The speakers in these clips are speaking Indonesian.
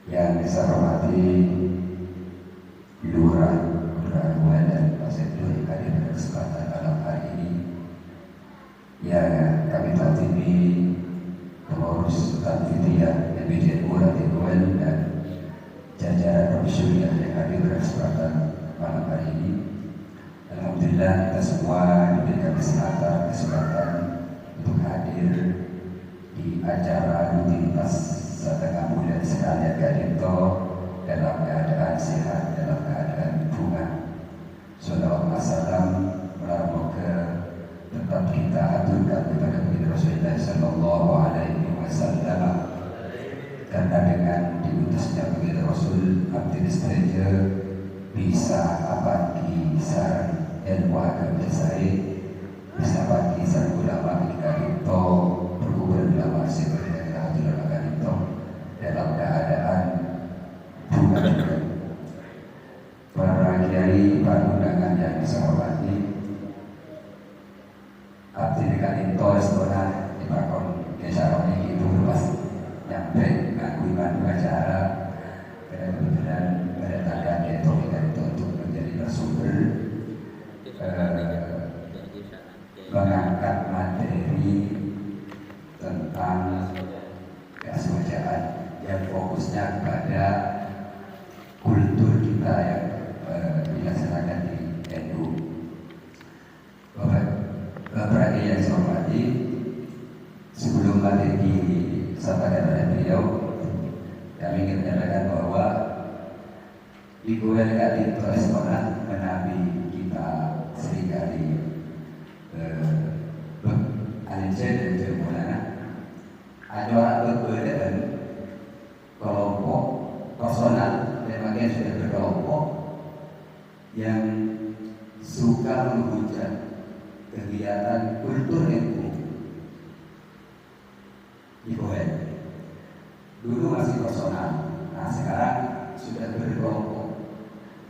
Yang saya hormati Lurah Lurah dan Pak Sekdo yang hadir pada kesempatan malam hari ini. Ya, kami tatimi pengurus Tanfidiyah MBJ Lurah Tikuel dan jajaran profesional yang hadir pada kesempatan malam hari ini. Alhamdulillah kita semua diberikan kesempatan untuk hadir di acara rutinitas setengah bulan sekalian Gadito dalam keadaan sehat, dalam keadaan bunga. Sallallahu alaihi wasallam melarang tetap kita aturkan kepada baginda Rasulullah Sallallahu Alaihi Wasallam, karena dengan diutusnya baginda Rasul abdi saja bisa bagi saran ilmu agama saya, bisa bagi saran ulama kita itu berkumpul ulama seperti yang kita lakukan itu dalam keadaan bunga. Para kiai, para undangan yang saya hormati, abdi dekat itu setelah dipakon kesarannya itu pas nyampe ngaku iman acara, karena kebetulan mendatangkan itu untuk menjadi narasumber mengangkat materi tentang kesejahteraan yang fokusnya kepada kultur kita yang dilaksanakan di NU. Bapak yang saya hormati, sebelum materi disampaikan oleh beliau, kami ingin menyatakan bahwa di Kuwait itu restoran menabi kita seringkali Alince dan Jemulana ada orang berbeda kelompok personal dan bagian sudah berkelompok yang suka menghujat kegiatan kultur NU di Kuwait. Dulu masih personal, nah sekarang sudah berkelompok.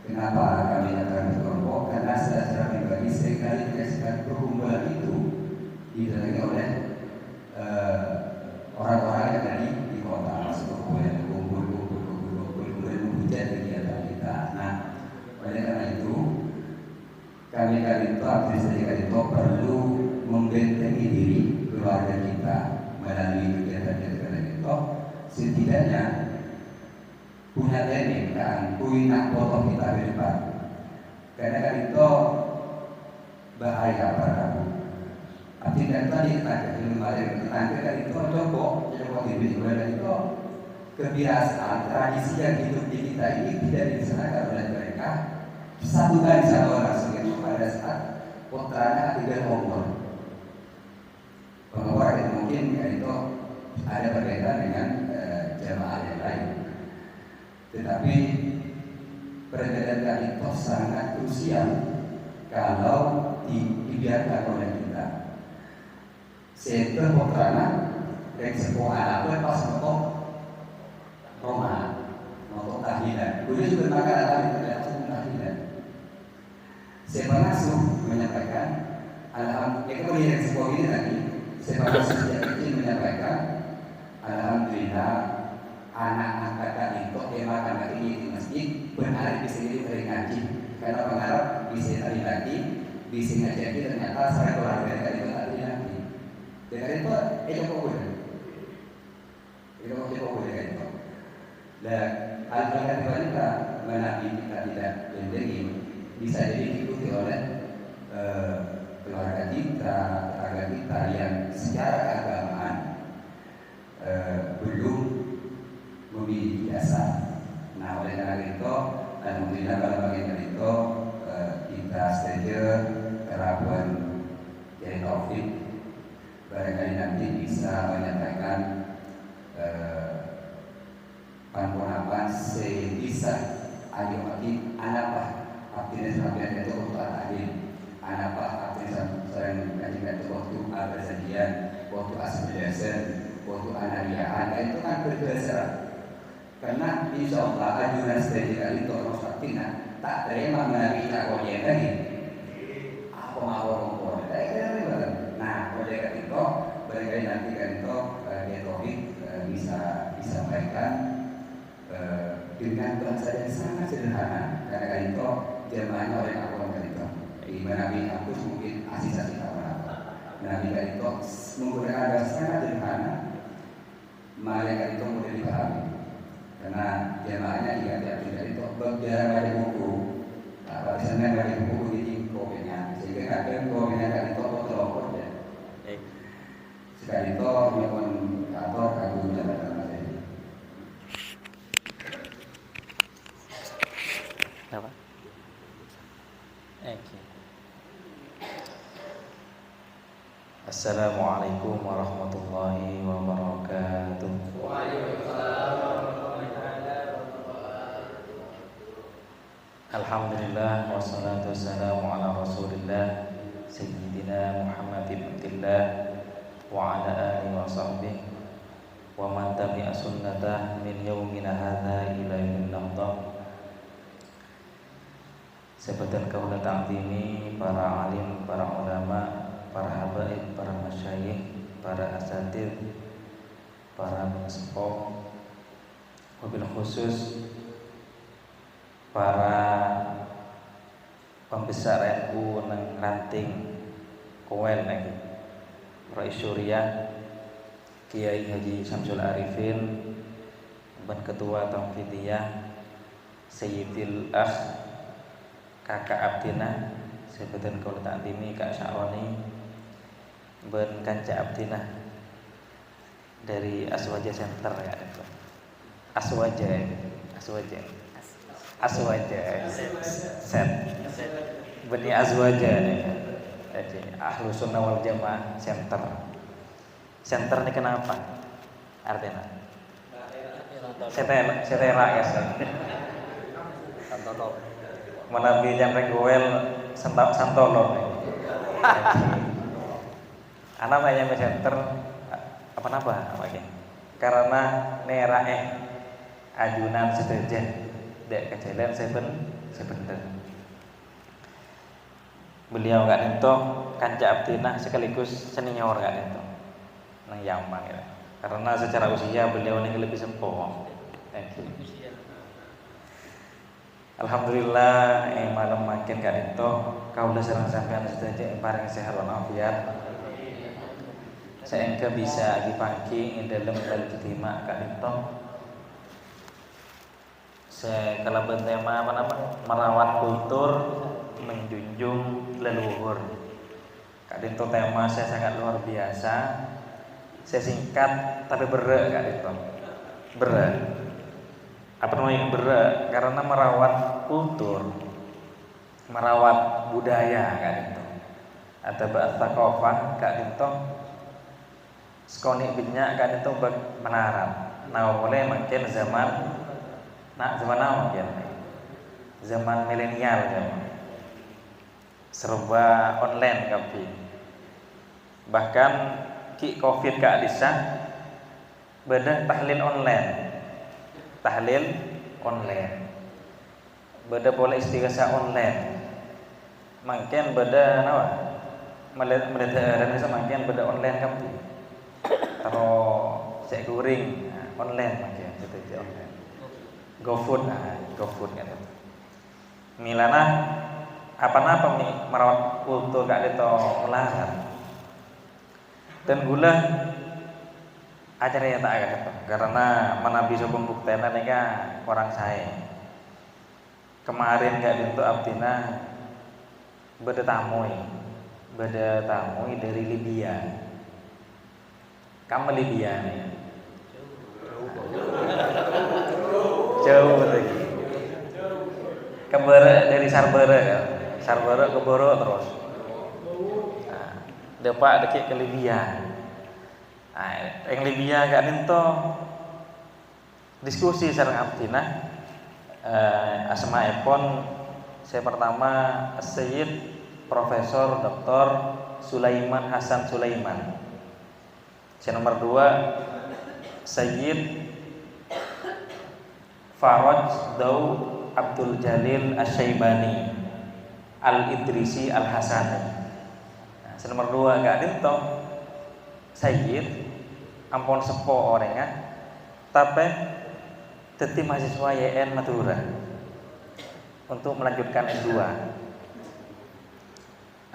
Kenapa kami akan berkelompok? Karena secara pribadi seringkali dikasihkan perkumpulan itu didatangi oleh orang-orang yang dari di kota, masuk ke Kuwait, kumpul menghujat kegiatan kita. Nah, oleh karena itu kami itu perlu membentengi diri keluarga kita melalui kegiatan-kegiatan itu, setidaknya punya teknik kan, punya foto kita di depan. Karena itu bahaya para kamu. Artinya tadi kan itu coba itu kebiasaan tradisi yang hidup di kita ini tidak dilaksanakan oleh mereka. Satu kali satu orang itu pada saat putranya tidak umur. Pengawal itu mungkin itu ada perbedaan dengan jamaah yang lain. Tetapi perbedaan itu sangat krusial kalau dibiarkan oleh kita. Setelah putranya dan sebuah anak pas untuk Roma, untuk tahlilan. Beliau juga makan alat tahlilan. Saya pengasuh menyampaikan, alhamdulillah, kita melihat sebuah ini lagi. Saya pengasuh sejak kecil menyampaikan, alhamdulillah, anak-anak kakak itu yang makan lagi di masjid berharap bisa jadi ngaji, karena mengharap bisa tadi lagi, bisa ngaji lagi, ternyata saya keluarga mereka itu tadi lagi. Dengan itu, coba boleh. Coba boleh kan itu. Dan hal-hal kita menabi kita tidak mendengi bisa jadi diikuti oleh keluarga kita, tetangga kita yang secara keagamaan belum memiliki dasar. Nah, oleh karena itu, alhamdulillah pada bagian itu kita setuju kerabuan dari Taufik barangkali nanti bisa menyampaikan panponapan sebisa ayo makin anapa artinya sampai itu untuk adil anapa artinya sering kajian itu waktu abadian waktu asmiliasan waktu anariaan itu kan berdasar karena insya Allah ajunan studi kali itu Rosatina tak terima menarik tak koyen lagi apa mau ngomong nah oleh itu barangkali nanti kan itu dia Taufik bisa disampaikan dengan bahasa yang sangat sederhana karena itu jamaahnya oleh awam kan itu di mana Nabi hapus mungkin asisasi apa-apa. Nabi kan itu menggunakan bahasa sangat sederhana, malaikat itu mudah dipahami karena jamaahnya diganti dari itu berjalan dari buku. Pada sana dari buku ini kopinya sehingga kadang kopinya kan itu foto ya. Sekali itu melakukan kantor kagum jabatan. Apa? Okay. Assalamualaikum warahmatullahi wabarakatuh. Waalaikumsalam warahmatullahi wabarakatuh. Alhamdulillah wassalatu wassalamu ala Rasulillah Sayyidina Muhammad bin Abdillah wa ala alihi wa sahbihi wa man tabi'a sunnatah min yaumina hadza ila yaumil qiyamah. Sebutan kaula ta'zimi para alim, para ulama, para habaib, para masyayikh, para asatidz, para sepuh, wabil khusus para pembesar NU nang ranting Kowen lagi, Rais Syuriah Kiai Haji Syamsul Arifin, ban ketua Tamfidiyah Sayyidil Akh Kakak Abdina, sebutan kalau tak dimi Kak Sya'roni, ben kanca Abdina dari Aswaja Center ya itu. Aswaja set beni Aswaja nih. Jadi Ahlus Sunnah wal Jamaah Center ini kenapa? Artinya setera ya menabi yang regulel santolon. Anak banyak center apa lagi? Karena nera ajunan sedaja dek kecelen sebentar. Beliau nggak nento kanca Abdinah sekaligus senior nggak nento nang Yaman ya. Karena secara usia beliau ini lebih sepuh. Alhamdulillah malam makin kan itu kau udah serang sampean saja yang paling sehat walafiat. Saya engke bisa pagi dalam al-Ijtima kan itu. Saya kalau bertema merawat kultur, menjunjung leluhur. Kak itu tema saya sangat luar biasa. Saya singkat tapi berat kak itu. Berat. Apa namanya berat? Karena merawat kultur, merawat budaya kan itu. Atau bahasa kofah kan itu. Sekonik binyak kan itu menaram. Nah mulai makin zaman apa mungkin? Zaman milenial zaman. Serba online kapi. Bahkan ki Covid kak disah beda tahlil online. Beda boleh istighatha online. Mungkin beda nawa. Melihat mungkin beda online kapi. Kalau saya guring online mungkin itu online. GoFood kan itu. Milana apa merawat kultur gak itu melarang. Dan gula acara yang tak agak itu karena menabi sobong buktinya nega orang saya. Kemarin gak bentuk Abdina beda tamu dari Libya. Kamu Libya nih. Jauh lagi. Kebere dari Sarbere ke Boro terus. Nah, depak deket ke Libya. Nah, yang Libya gak nento diskusi sareng Abdina. Asma Epon saya pertama Sayyid Profesor Dr. Sulaiman Hasan Sulaiman. Saya nomor 2 Sayyid Faraj Daw Abdul Jalil Asy-Syaibani Al-Idrisi Al-Hasani. Nah, saya nomor 2 gak nento Sayyid ampun sepo orangnya tapi tetap mahasiswa YN Madura untuk melanjutkan S2.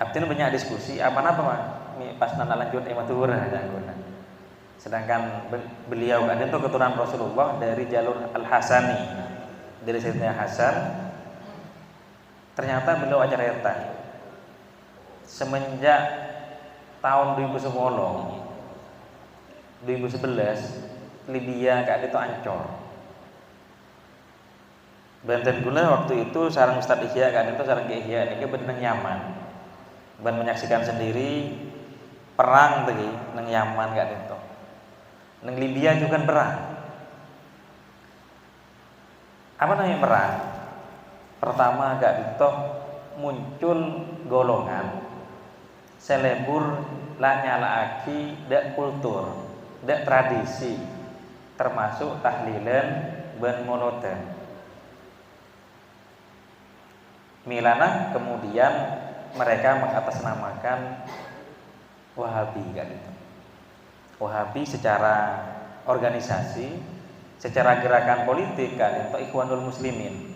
Artinya banyak diskusi apa mah pas nana lanjut Madura jangan. Sedangkan beliau kan itu keturunan Rasulullah dari jalur Al-Hasani, dari Sayyidina Hasan. Ternyata beliau ajareta semenjak tahun 2010 2011 Libya kan itu ancur. Benten gula waktu itu sarang Ustaz Ihya kan itu sarang ke Ihya ini bener nyaman. Ben menyaksikan sendiri perang tadi nang Yaman kan itu. Nang Libya juga perang. Apa namanya perang? Pertama gak itu muncul golongan selebur lah nyalaaki dak kultur, dak tradisi, termasuk tahlilan ben monoten. Milana kemudian mereka mengatasnamakan Wahabi kan itu. Wahabi secara organisasi, secara gerakan politik kan itu Ikhwanul Muslimin.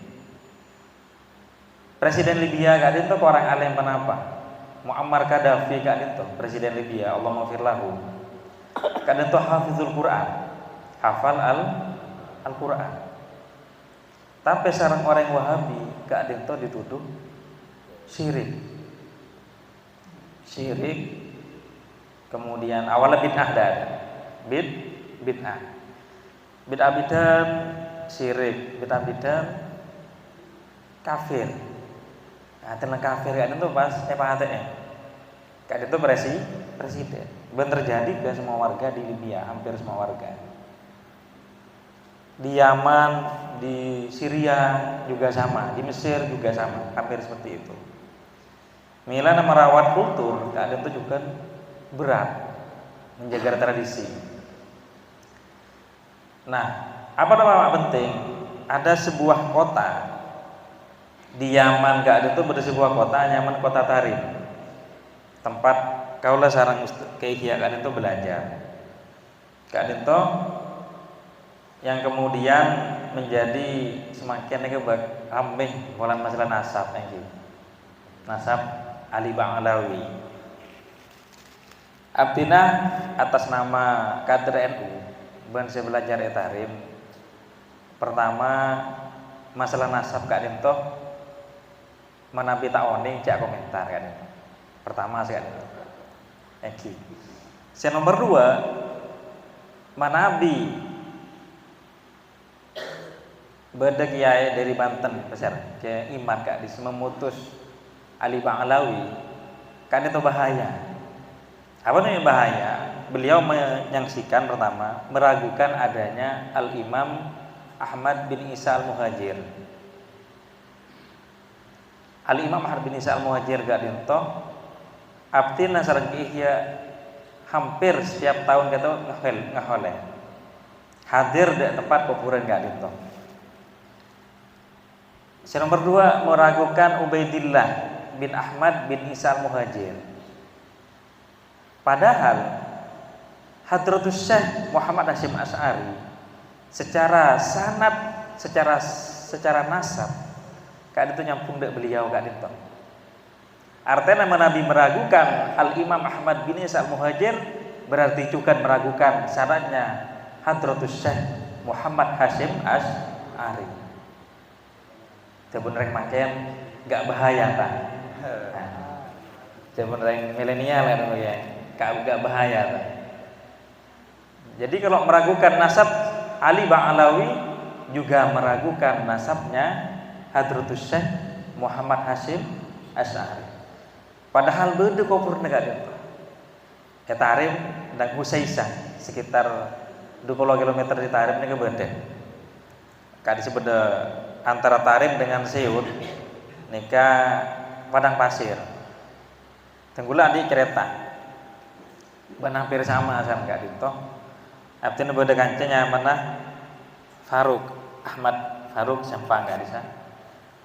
Presiden Libya kan itu orang alim penapa? Muammar Gaddafi kan itu presiden Libya, Allah maghfir lahu. Kan itu hafizul Quran, hafal Al-Quran. Tapi sarang orang Wahabi kan itu dituduh syirik. Kemudian awalnya bid'ah bid'ah syirik, bid'ah kafir. Nah, tentang kafir kan itu pas PHTM. Kan itu presiden. Ben terjadi ke semua warga di Libya, hampir semua warga. Di Yaman, di Syria juga sama, di Mesir juga sama, hampir seperti itu. Milana merawat kultur, keadaan itu juga berat, menjaga tradisi. Nah, apa nama penting? Ada sebuah kota di Yaman, keadaan itu ada sebuah kota, Yaman kota Tarim, tempat kaulah sarang Ihya keadaan itu belajar. Keadaan itu yang kemudian menjadi semakin ameh bolan masalah nasab nasab Ali Ba'alawi. Abdina atas nama kader NU ben saya belajar etarim. Pertama masalah nasab kak dinto manabi taoning cak komentar kan. Pertama saya kan. Yang nomor 2 manabi beda kiai dari Banten besar kayak iman kak dis memutus Ali Ba'alawi kan itu bahaya. Apa namanya bahaya? Beliau menyaksikan pertama meragukan adanya Al-Imam Ahmad bin Isa Al-Muhajir. Al-Imam Ahmad bin Isa Al-Muhajir gak dinto abdina sareng Ihya hampir setiap tahun kita ngahole hadir di tempat kuburan gak dinto. Yang nomor 2 meragukan Ubaidillah bin Ahmad bin Isa Al-Muhajir. Padahal Hadratus Syekh Muhammad Hasyim Asy'ari secara sanad, secara nasab kan itu nyampung dek beliau kan itu. Artinya nama Nabi meragukan Al-Imam Ahmad bin Isa Al-Muhajir berarti juga meragukan sanadnya Hadratus Syekh Muhammad Hasyim Asy'ari. Sebenarnya makin gak bahaya tak? Sebenarnya milenial ya, gak bahaya tak? Jadi kalau meragukan nasab Ali Ba'alawi juga meragukan nasabnya Hadratus Syekh Muhammad Hasyim Asy'ari. Padahal beda kubur negara itu. Tarim dan Husaisah sekitar 20 km di Tarim ini beda. Kadi sebeda antara Tarim dengan Seut nikah padang pasir. Tenggula di kereta. Ben hampir sama sama Kak Dito. Artinya beda kancanya mana Faruk Ahmad Faruk Sampang gak bisa.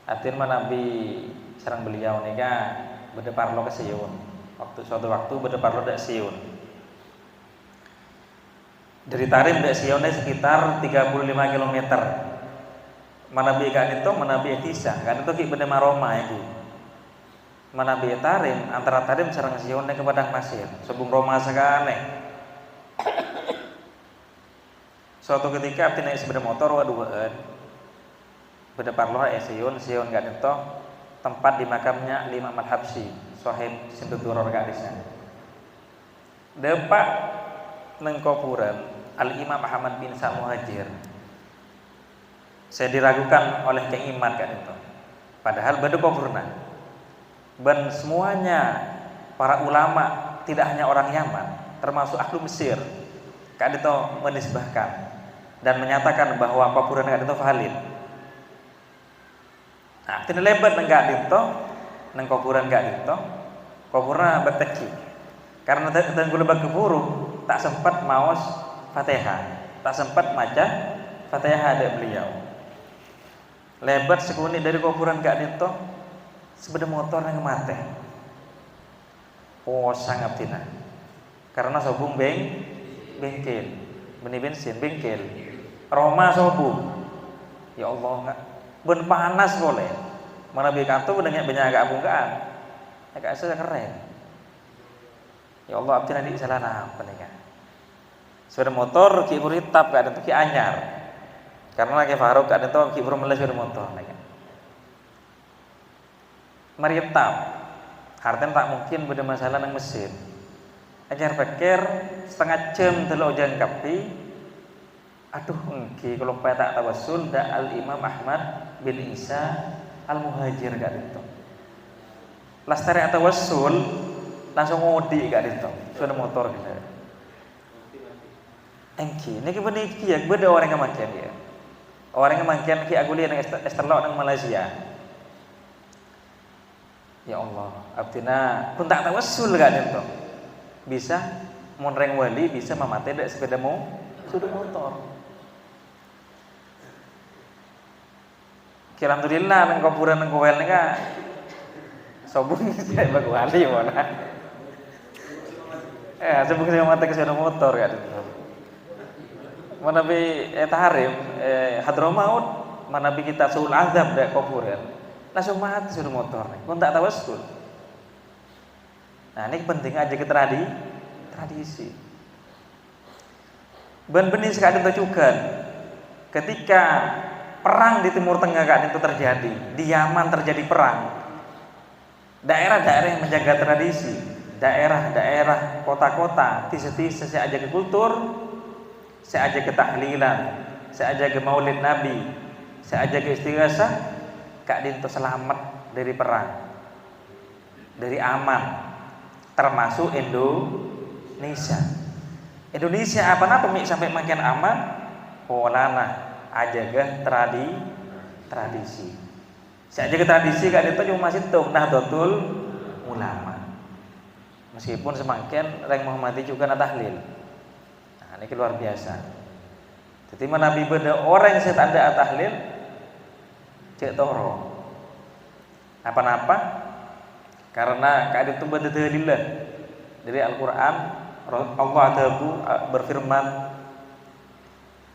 Artinya Nabi serang beliau nikah beda parlo ke Siun. Suatu waktu beda parlo ke Siun. Dari Tarim ke Siunnya sekitar 35 km. manabi kan itu manabi etisa kan itu ki benda maroma itu manabi tarim antara tarim sareng sion ke padang pasir sebelum Roma sakane. Suatu ketika abdi naik sepeda motor waduhan beda parloh sion kan itu tempat di makamnya Imam Al-Habsyi sahib Sinduduror gak di sana. Depak neng kuburan Al-Imam Ahmad bin Muhajir. Saya diragukan oleh Kang Iman kan itu. Padahal beda kuburna. Dan semuanya para ulama tidak hanya orang Yaman, termasuk ahlu Mesir, kan itu menisbahkan dan menyatakan bahwa kuburan kan itu valid. Nah, tidak lebat enggak dito, neng kuburan enggak dito, kuburna berteki. Karena tenggul lebak keburu, tak sempat maos Fatihah, tak sempat maca Fatihah ada beliau. Lebat sekunit dari kuburan enggak dito, sepeda motor yang mati. Oh sangat tina. Karena sobung bengkel, benih bensin bengkel. Roma sobung. Ya Allah enggak. Ben panas boleh. Mana bikin tuh banyak agak bungkaan. Agak sudah keren. Ya Allah abdi nanti salah apa nih kan? Sepeda motor ki buritap gak ada tuh ki anyar. Karena lagi Faruk ada tuh ki buru meles sepeda motor nih kan. Maritab. Harten tak mungkin beda masalah nang mesin. Ajar pikir setengah jam telu ojang kapi. Aduh engki kalau tak tawassul da Al-Imam Ahmad bin Isa Al-Muhajir gak itu. Lastari tawassul langsung ngodi gak itu. Sudah motor gitu. Engki niki benih ki ya beda orang yang makan dia. Orang yang makan ki aku lihat nang Esterlok nang Malaysia. Ya Allah, abdina pun tak tawassul gak itu. Bisa monreng wali bisa memate dak sepedamu sudah motor. Alhamdulillah nang kuburan nang kowel nika sobung saya bag wali mana. Sebung saya mate ke sepeda motor kan. Mana bi taharim Hadramaut mana bi kita sul azab dak kuburan. Langsung mati sepeda motor. Kon tak tawassul. Nah, ini penting aja ke tradisi. Ben-benih sekali tujukan ketika perang di Timur Tengah kan itu terjadi, di Yaman terjadi perang. Daerah-daerah yang menjaga tradisi, daerah-daerah kota-kota, tise-tise saya aja ke kultur, saya aja ke tahlilan, saya aja ke maulid Nabi, saya aja ke istighasah, kak dinto selamat dari perang, dari aman, termasuk Indonesia. Indonesia apa mik sampai makin aman, polana aja ke tradisi. Saya aja ke tradisi gak itu cuma masih tuh Nahdlatul Ulama. Meskipun semakin reng Muhammadi juga na tahlil. Nah, ini luar biasa. Jadi Nabi beda orang yang saya tanda tahlil cek toro. Apa-apa karena keadaan itu benda dalillah dari Al-Qur'an. Allah berfirman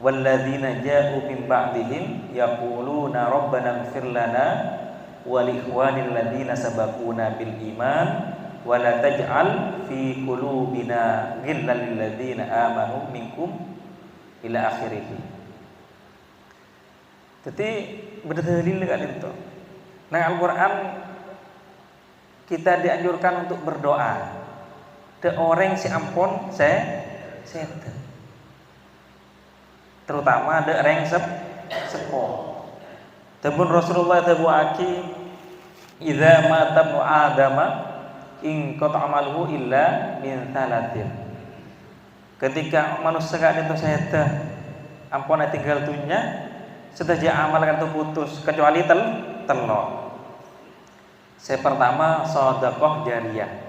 walladzina ja'u min ba'dihim yaquluna rabbana ighfir lana wa li ikhwanil ladzina sabaquna bil iman wa la taj'al fi qulubina ghillan lil ladzina amanu minkum ila akhirih. Jadi berdalil kan itu. Nah Al-Qur'an kita dianjurkan untuk berdoa. De orang si ampun setan. Terutama ada reng sepo. Tabun Rasulullah tabu aki idza mata ibnu adama in qata amaluhu illa min talatin. Ketika manusia gak itu setan ampun tinggal dunya sudah amal kan itu putus kecuali telok. Saya pertama sedekah jariyah.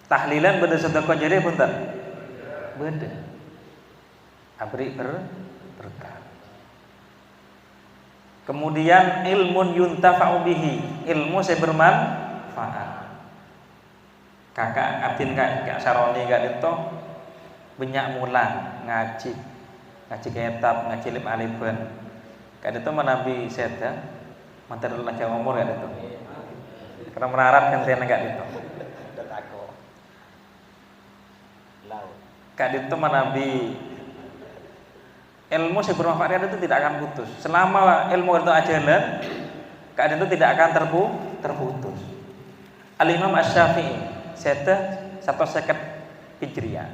Tahlilan beda sedekah jariyah punten. Beda. Abri berkah. Kemudian ilmun yuntafa'u bihi, ilmu saya bermanfaat. Kakak abdin kak saroni gak itu banyak mulan ngaji kitab, ngaji lim aliban. Kak itu menabi seda mantar lancar ngomong kak itu. Karena merarat kan tiang kak itu. Kak itu menabi ilmu yang bermanfaat itu tidak akan putus. Selama ilmu itu ajalan, Kak itu tidak akan terputus. Al-Imam Asy-Syafi'i seda 150 Hijriah.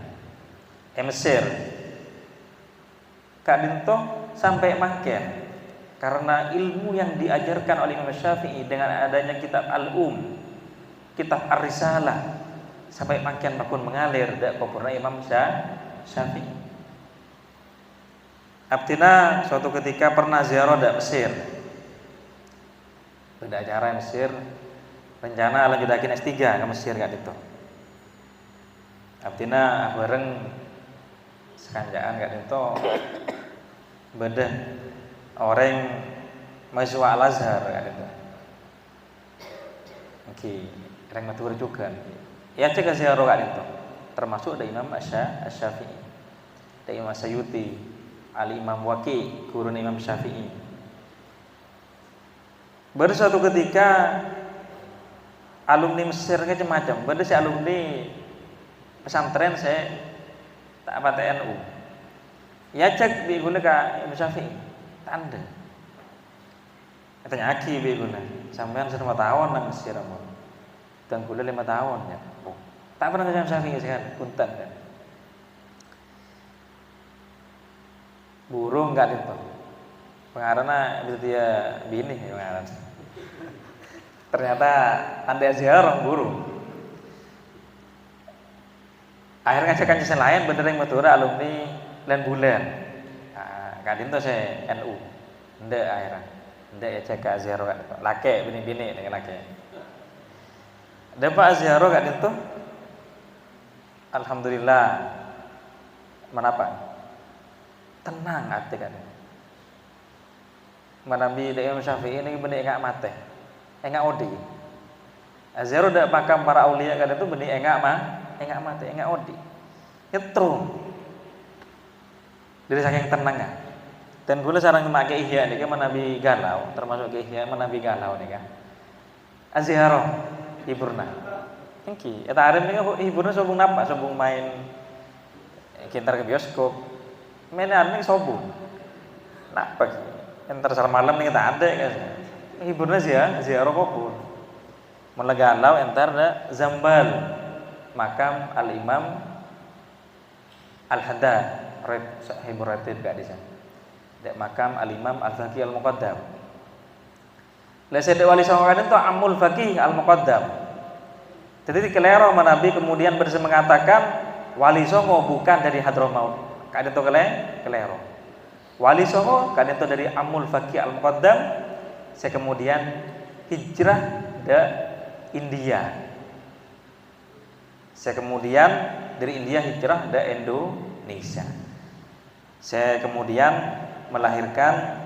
Mesir. Kak itu sampai makin karena ilmu yang diajarkan oleh Imam Syafi'i dengan adanya kitab kitab Ar-Risalah sampai makin makin mengalir dak kopurna Imam Syafi'i. Abtina suatu ketika pernah ziarah dak Mesir. Beda acara Mesir, rencana lanjutakin S3 ke Mesir kak itu. Abtina bareng sekanjaan kak itu beda orang mahasiswa Al-Azhar kak itu. Oke, orang matur juga. Ya cek ziarah kak itu. Termasuk ada Imam Asy-Syafi'i, ada Imam Sayyuti, Al-Imam Waqi, guru Imam Syafi'i. Baru suatu ketika alumni Mesir macam-macam. Baru si alumni pesantren saya tak apa TNU. Ya cek di guna ke Imam Syafi'i, tanda. Katanya aki di guna. Sampean sudah 5 tahun nang Mesir amon. Dan kuliah 5 tahun ya. Oh, tak pernah ke Imam Syafi'i sekarang, punten kan. Burung enggak itu. Pengarana itu dia bini ya pengaran. Ternyata anda ziarah burung. Akhirnya ngajakan jalan lain bener yang Madura alumni lain bulan. Nah, kadin tuh saya NU. Ndak akhirnya. Ndak ya cek ziarah lake bini-bini dengan lake. Dapat ziarah kadin tuh. Alhamdulillah. Menapa? Tenang hati kan. Menabi Imam Syafi'i ini benih enggak mate, enggak odi. Azharu dak pakam para aulia kan itu benih enggak mate, enggak odi. Nyetrum. Dari saking tenangnya. Dan kula sareng make ihya niki menabi galau, termasuk ke ihya menabi galau nika. Azharu hiburna. Engki, eta arep nika hiburna sobung napa? Sobung main kintar ke bioskop. Mainan ini sobung, nah pagi, entar salam malam nih kita ada kan, hiburnya sih ya, ziarah kopur, melegalau entar ada Zambal, makam Al Imam Al Haddad, hibur ratib gak di sana, dek makam Al Imam Al Faqih Al Muqaddam, lesede wali songo itu Amul Faqih Al Muqaddam, jadi kelero Nabi kemudian bersih mengatakan wali songo bukan dari Hadramaut. Kadang itu kelero. Wali Songo kadang itu dari Amul Faqih Al Muqaddam. Saya kemudian hijrah ke India. Saya kemudian dari India hijrah ke Indonesia. Saya kemudian melahirkan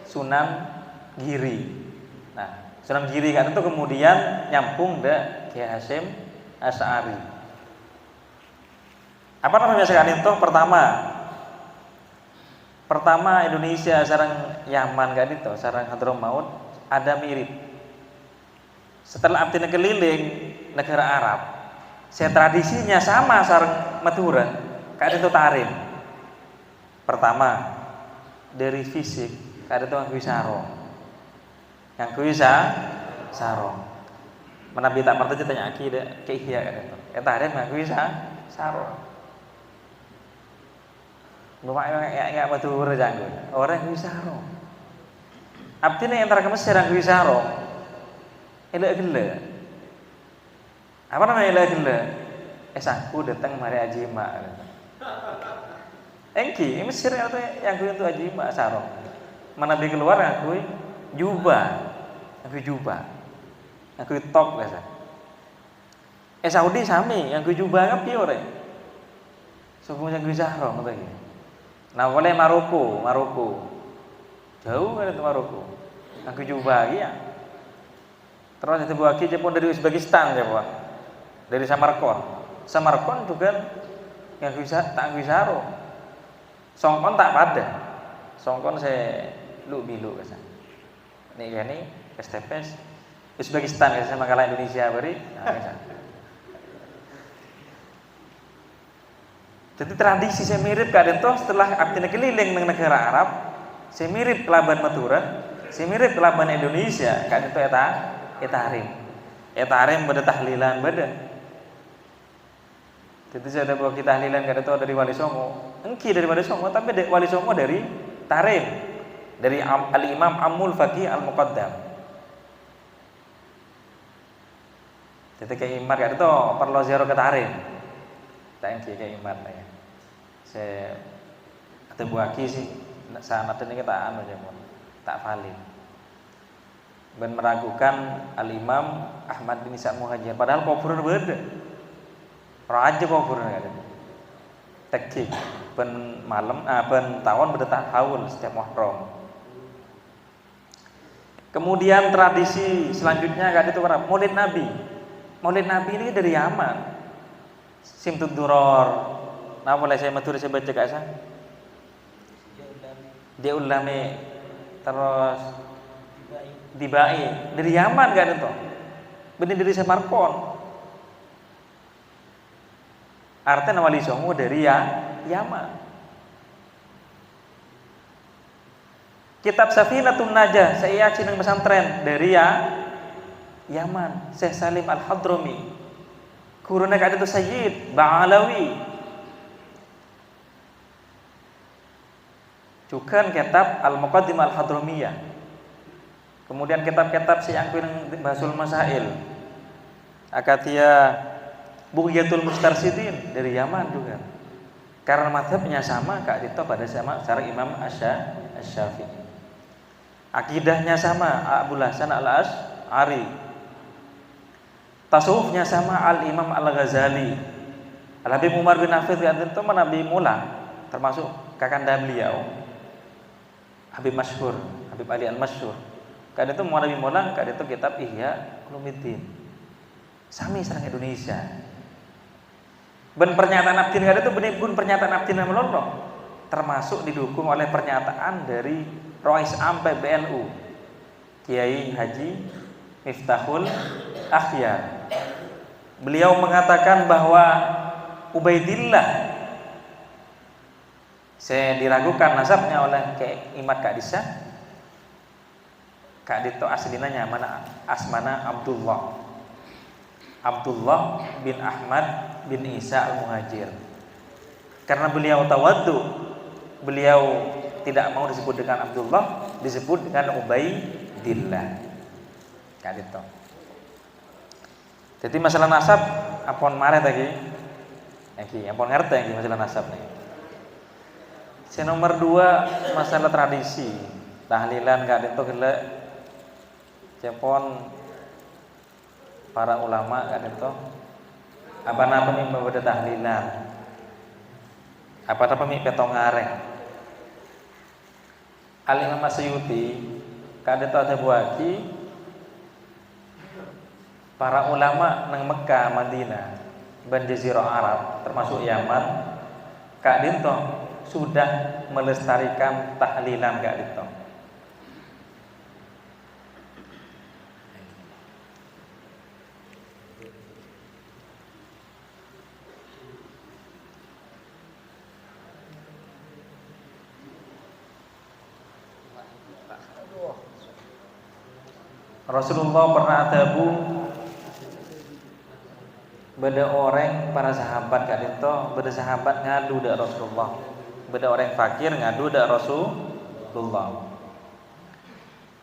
Sunan Giri. Nah, Sunan Giri kan itu kemudian nyampung ke Kiai Hasyim Asy'ari. Apa namanya sekarang itu? Pertama Indonesia sareng Yaman kan itu, sareng Hadramaut ada mirip. Setelah abdi keliling negara Arab, saya tradisinya sama sareng Madura, kan itu tarim. Pertama dari fisik, kan itu nganggo sarong. Nganggo sarong. Menabi tak merta tanya aki deh, ke ihya kan itu. Tarim nganggo sarong. Bapak enggak matur janggo. Orang yang wisaro. Abdi nih antara ke Mesir yang wisaro. Elek gele. Apa namanya elek gele? Aku datang mari ajima. Engki, Mesir yang gue itu ajima sarong. Mana bi keluar aku jubah. Aku jubah. Aku top biasa. Saudi sami yang gue jubah ngapi ore. Sebelum yang gue sarong ngono. Nah boleh Maroko, jauh kan itu Maroko. Aku jubah ya. Terus itu buaki pun dari Uzbekistan ya dari Samarkand juga yang bisa tak bisa Songkon tak pada. Songkon saya lu bilu kesan. Nih gini STPS Uzbekistan kesan makalah Indonesia beri. Nah, kesan. Jadi tradisi saya mirip kadang toh setelah abdi keliling dengan negara Arab, saya mirip kelaban Madura, saya mirip kelaban Indonesia kadang toh eta harim beda tahlilan beda. Jadi saya ada bawa kita tahlilan kadang toh dari Wali Songo, engki dari Wali Songo tapi Wali Songo dari Tarim, dari Al Imam Amul Faqih Al Muqaddam. Jadi kayak imat kadang toh perlu ziarah ke Tarim, tak engki kayak imat ya. Saya ada buaki sih sanad ini kita anu aja tak valid ben meragukan Al Imam Ahmad bin Isa Muhajir padahal kubur beda raja kubur kan tekik ben malam ben tahun beda tahun setiap Muharram. Kemudian tradisi selanjutnya kan itu Maulid Nabi. Maulid Nabi ini dari Yaman. Simtud Duror. Nah, boleh saya maturi saya baca kak Sa? Dia ulame terus dibai dari Yaman kan itu. Benih dari Samarkand. Artinya Wali Songo dari Yaman. Kitab Safinatun Najah saya yakin yang pesantren dari Yaman. Syekh Salim Al-Hadrami. Gurunya kan itu Sayyid Ba'alawi. Juga kitab Al-Muqaddimah Al-Hadramiyah. Kemudian kitab-kitab si Angkuin Basul Masail. Akatia Bughyatul Mustarsidin dari Yaman juga. Karena mazhabnya sama Kak Dito pada sama cara Imam Asy-Syafi'i. Akidahnya sama Abul Hasan Al-Asy'ari. Tasawufnya sama Al-Imam Al-Ghazali. Al-Habib Umar bin Hafidz itu Nabi Mula termasuk kakanda beliau. Habib Masyhur, Habib Ali Al-Masyhur. Kadang itu Nabi Mula, kadang itu kitab Ihya Ulumuddin. Sami serang Indonesia. Ben pernyataan abdin kadang itu benih pun pernyataan abdin yang melolong. Termasuk didukung oleh pernyataan dari Rais Am PBNU Kiai Haji Miftahul Akhyar. Beliau mengatakan bahwa Ubaidillah saya diragukan nasabnya oleh Imat Kak Disa. Kak Dito aslinanya mana? Asmana Abdullah. Abdullah bin Ahmad bin Isa Al-Muhajir. Karena beliau tawaddu, beliau tidak mau disebut dengan Abdullah, disebut dengan Ubaidillah. Kak Dito. Jadi masalah nasab apon mare tadi. Apon ngerti yang masalah nasab nih. Nomor 2 masalah tradisi tahlilan gak itu gila cepon para ulama gak itu apa nih membeda tahlilan apa nih petongare Al-Imam Asy'uti gak itu ada buaki para ulama nang Mekah Madinah dan Jazirah Arab termasuk Yaman Kak Dinto sudah melestarikan tahlilan Kak Dito. Rasulullah pernah adabu beda orang para sahabat Kak Dito, beda sahabat ngadu dak Rasulullah. Beda orang fakir ngadu dak Rasulullah.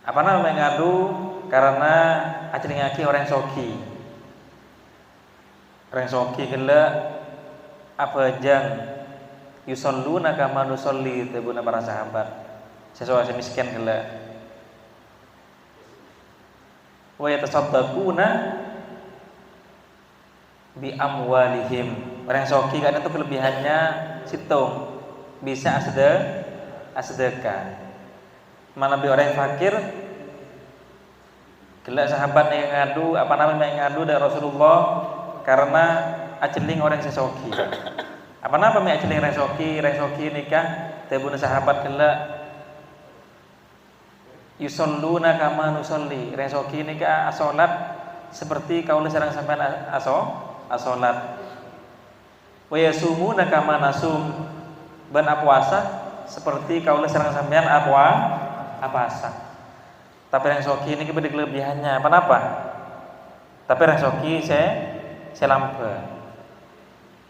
Apa namanya ngadu? Karena acringaki orang soki. Orang soki gila apa jang yusalluna kama nusolli tebuna para sahabat. Sesuai miskin gila. Wa yatasaddaquna bi amwalihim. Orang soki kan itu kelebihannya situng bisa asdekah. Mana bi orang fakir gelak sahabat yang ngadu apa namanya yang ngadu dari Rasulullah karena aceling orang sesoki. Apa mi ajeng resoki nikah tebun sahabat kala yusalluna kama nusalli. Resoki nikah salat seperti kaula sareng sampean salat. Wa yasumuna kama nasum. Ben puasa seperti kaula sareng sampean puasa. Tapi resoki ini beda kelebihannya. Kenapa? Tapi resoki saya lampe.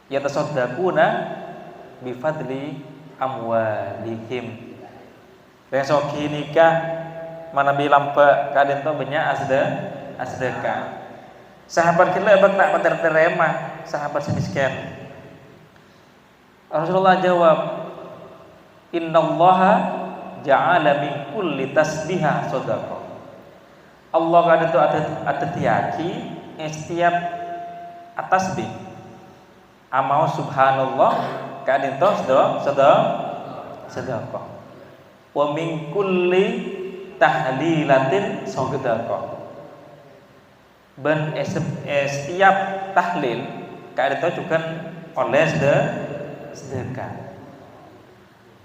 Ya tasaddaquna bifadli amwalihim. Resoki nikah mana bilampe kaden to banyak asdekah. Sahabat kita abang tak terima, sahabat semiskin. Rasulullah jawab, Innallaha ja'ala min kulli tasbihah shadaqah. Allah kaden to ada tiaki setiap tasbih. Amau subhanallah kaden to sedekah. Wa min kulli tahlilatin sadaqah. Ben setiap tahlil kaden to juga oleh sedekah.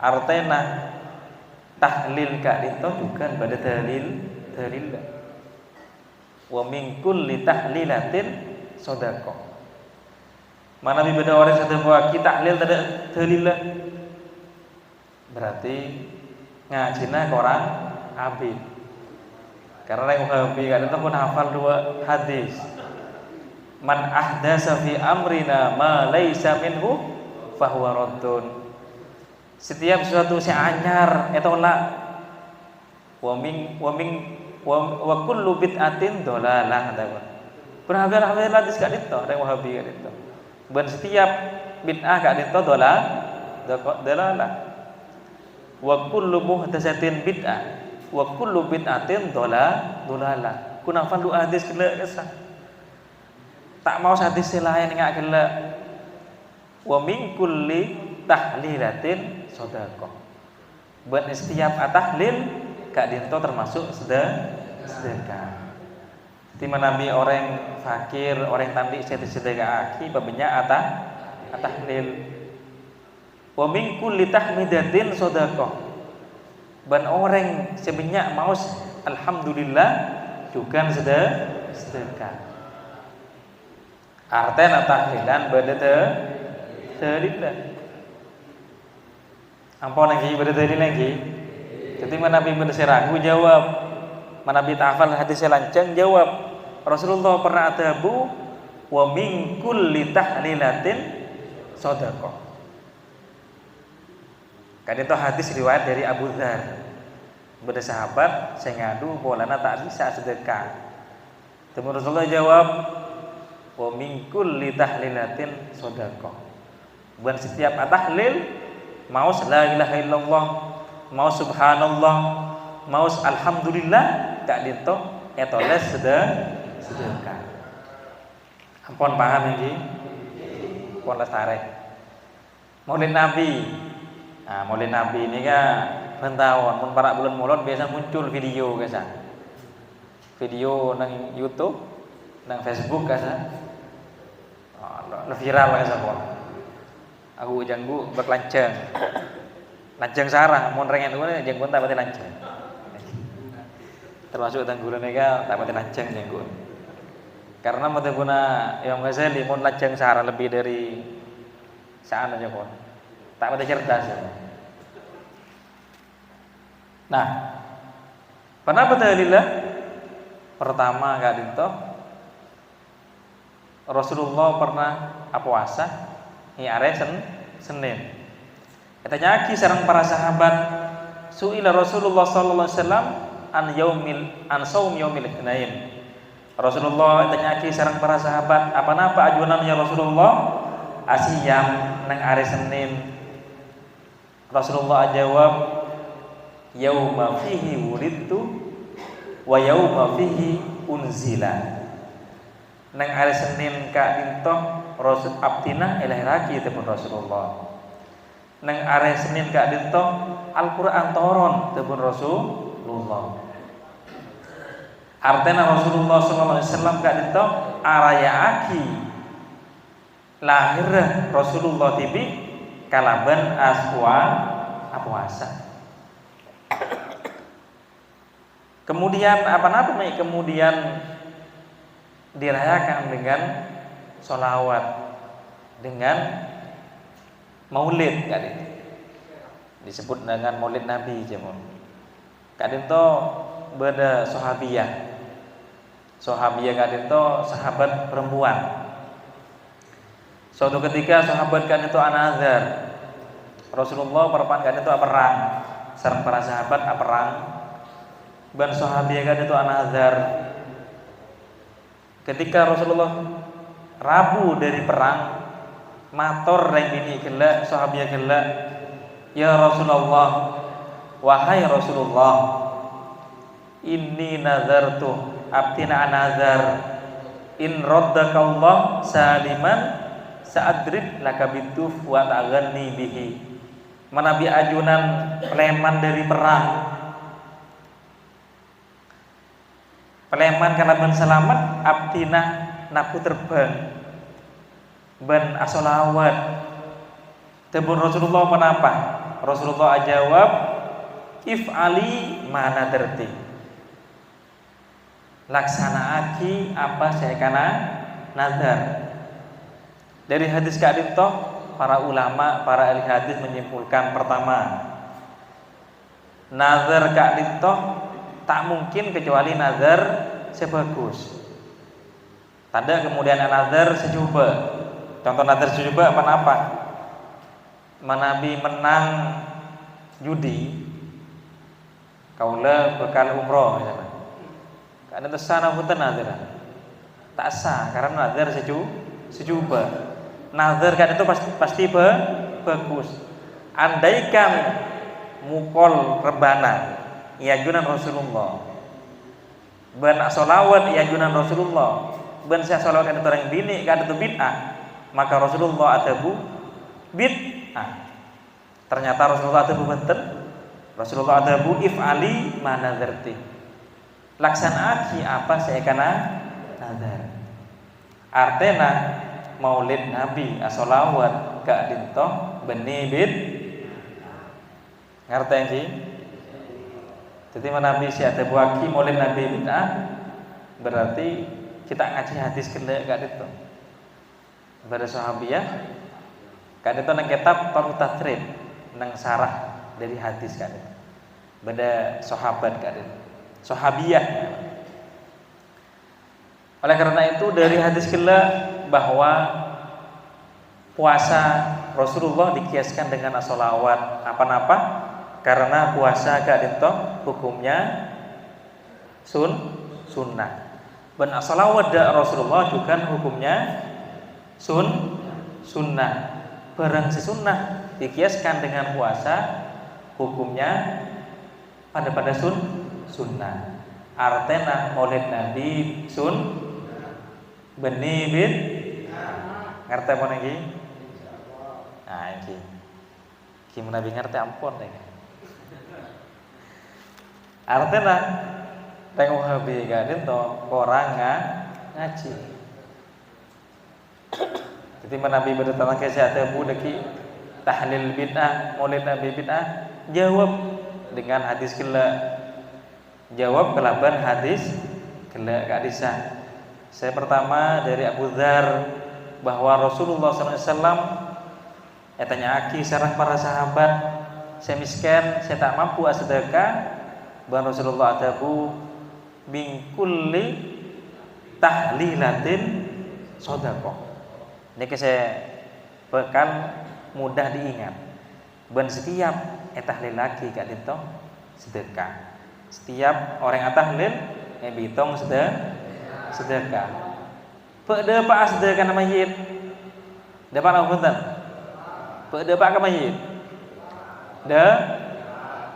Artinya tahlil kaden to juga pada dalil. Wa min kulli tahlilatin sadaqah. Mana beda orang satu buah kita tahlil tidak dalillah. Berarti ngajina ke orang abid. Karena yang Wahabi kan itu pun hafal 2 hadis. Man ahdasa fi amrina ma laisa minhu fahuwa raddun. Setiap sesuatu yang anyar tolak. Wa kullu bid'atin dolalah. Berhafal hadis kan itu orang Wahabi kan itu. Ben setiap bid'ah kak dito dolalah. Wa kullu muhdatsatin bid'ah wa kullu bid'atin dolalah. Kuna fan dua hadis kele kesah. Tak mau hadis lain ngak kele. Wa min kulli tahlilatin shadaqah. Ben setiap tahlil kak dito termasuk sedekah. Di mana nabi orang fakir, orang tandi sedekah aki babenya tahlil. Wa min kulli tahmidatin shadaqah. Ban orang sebanyak mau alhamdulillah juga sedekah. Artinya tahlilan beda dalillah. Ampun lagi beda dalil lagi. Jadi mana nabi berseragu jawab, mana nabi tafal hadis lancang jawab. Rasulullah pernah adabu wa min kulli tahlilatin shadaqah. Kan itu hadis riwayat dari Abu Dzar. Beda sahabat saya ngadu bolana tak bisa sedekah. Temu Rasulullah jawab wa min kulli tahlilatin shadaqah. Dan setiap tahlil mau la ilaha illallah, mau subhanallah, mau alhamdulillah tak dito etoles sedekah. Ampun paham ini? Ampun lestari. Maulid Nabi. Nah, Maulid Nabi ini kan pentahun. Mun para bulan Maulid biasa muncul video kan. Video nang YouTube, nang Facebook kan. Viral kan pun. Aku janggu berlanceng. Lanceng sarah mun rengen ngene jenggon tak pati lanceng. Termasuk tanggulan eka tak pati lanceng jenggon. Karena matebuna Imam Ghazali mun lanceng sarah lebih dari saan aja pun. Tak pati cerdas. Nah, kenapa dalillah? Pertama kali itu Rasulullah pernah puasa ini are Senin. Katanya aki sareng para sahabat suila Rasulullah sallallahu alaihi wasallam an saum yaumil Itsnain. Rasulullah tanya aki sareng para sahabat, apa ajuannya Rasulullah asiyam nang are Senin. Rasulullah jawab, yauma fihi wulidtu wa yauma fihi unzila. Nang are Senin ka dintoh Rasul abdina ilahiraki tepun Rasulullah. Nang are Senin ka dintoh Al-Qur'an toron tepun Rasulullah. Artinya Rasulullah sallallahu alaihi wasallam ka dintoh arayaaki lahir Rasulullah tibi kalaban puasa. Kemudian apa namanya? Kemudian dirayakan dengan sholawat, dengan maulid kadin. Disebut dengan maulid Nabi jamun. Kadin to beda sahabiyah. Sahabiyah kadin to sahabat perempuan. Suatu ketika sahabat kadin to anazar. Rasulullah perpan kadin to perang. Sareng para sahabat perang. Ban sahabiyah kadin to anazar. Ketika Rasulullah rabu dari perang, mator yang ini gelak sahabiyah gelak, ya Rasulullah, wahai Rasulullah, inni nazartu abtina anazar in raddakallah saliman sa'adrib lakabituf wa ta'ghanni bihi. Manabi ajunan peleman dari perang, peleman karena ben selamat abtina naku terbang ban asolawat. Tebun Rasulullah kenapa? Rasulullah jawab, if'ali mana terti. Laksanaaki apa saya kana nazar. Dari hadis kadin toh para ulama, para ahli hadis menyimpulkan pertama, nazar kadin toh tak mungkin kecuali nazar sebagus. Tanda kemudian nazar secoba. Contoh nazar secoba apa? Manabi menang judi, kaula bekal umroh misalnya. Karena itu sana punten nazar. Tak sah karena nazar secoba. Nazar kan itu pasti bagus. Andaikan mukol rebana iajunan Rasulullah, ben sholawat iajunan Rasulullah, ben saya sholawat kan itu orang bini kan itu bid'ah, maka Rasulullah atabu bid'ah. Ternyata Rasulullah atabu benten, Rasulullah atabu if'ali ma nazarti. Laksanaaki apa saya kana nazar. Artena maulid Nabi as-sholawat gak dintoh beni bid. Ngerti sih? Jadi Nabi si atabu aki maulid Nabi bid'ah, berarti kita ngaji hadis kena gak dintoh. Pada sahabiyah gak dintoh nang kitab Tarhu Tatsrib nang sarah dari hadis gak dintoh. Pada sahabat gak dintoh. Sahabiyah. Oleh karena itu dari hadis kela bahwa puasa Rasulullah dikiaskan dengan as-sholawat apa-apa karena puasa gak dintoh hukumnya sunnah. Dan as-sholawat da Rasulullah juga hukumnya sunnah. Barang sesunnah dikiaskan dengan puasa hukumnya pada sunnah. Artena maulid Nabi beni bid. Ngerti apa lagi? Nah ini gimana Nabi ngerti ampun deh. Artena tengok Nabi gadin to orang ngaji. Jadi Nabi berdatang ke siapa budaki tahlil bid'ah, maulid Nabi bid'ah, jawab dengan hadis kela. Jawab kelaban hadis kela gak disah. Saya pertama dari Abu Dzar bahwa Rasulullah SAW tanya aki sareng para sahabat, saya miskin, saya tak mampu sedekah, bahwa Rasulullah adabu bingkulli tahlilatin sodako. Ini saya bekal mudah diingat. Ben setiap tahlil lagi gak ditong sedekah. Setiap orang yang tahlil bitong sedekah. Pada pak sedekah nama mayit. Dapat apa punten? Pada pak ke mayit.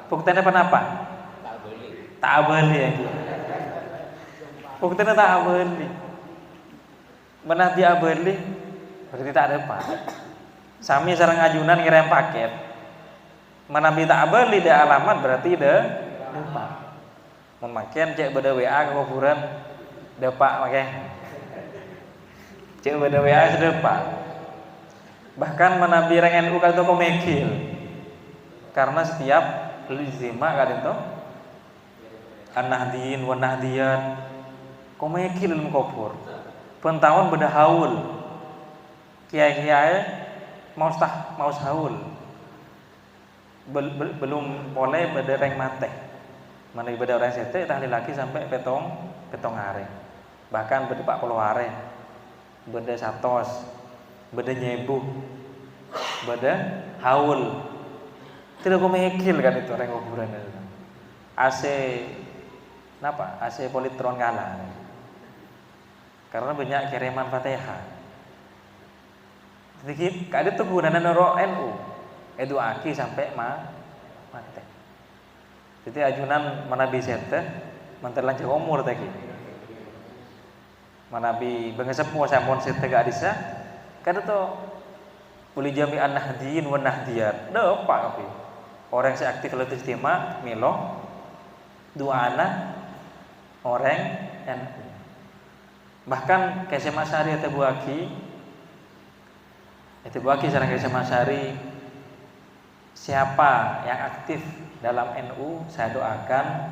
Buktinya apa? Tak beli lagi. Buktinya tak beli. Mana dia beli? Berarti tak ada pak. Sami sareng ajunan ngirim paket. Mana tak beli dia alamat berarti ada pak. Memakian cek pada WA ke kuburan dapat makai. Cek pada WA sudah pak. Bahkan menabi reng NU kan itu komekil. Karena setiap lizima kan itu an-nahdin wa nahdiyat komekil ilmu kubur. Pentahun beda haul. Kiai-kiai mau haul. Belum boleh beda reng mate. Mana beda orang sete tahlil lagi sampai petong hari. Bahkan beda 40 hari. Beda 100, beda nyebuh, beda haul. Tidak komekil kan itu reng kuburan itu. AC kenapa? AC politron kalah. Karena banyak kiriman Fatihah. Sedikit kada tuh gunanan noro NU. Edu aki sampai mati. Jadi ajunan manabi sete menterlanjang umur tadi. Manabi bengesep mo sampun sete gak bisa. Kada tuh uli jami an-nahdin wa nahdiyat. Depa kapi. Orang yang aktif lalu istimewa milo dua anak orang NU. Bahkan Kaisar Masari atau Buaki sareng Kaisar Masari, siapa yang aktif dalam NU, saya doakan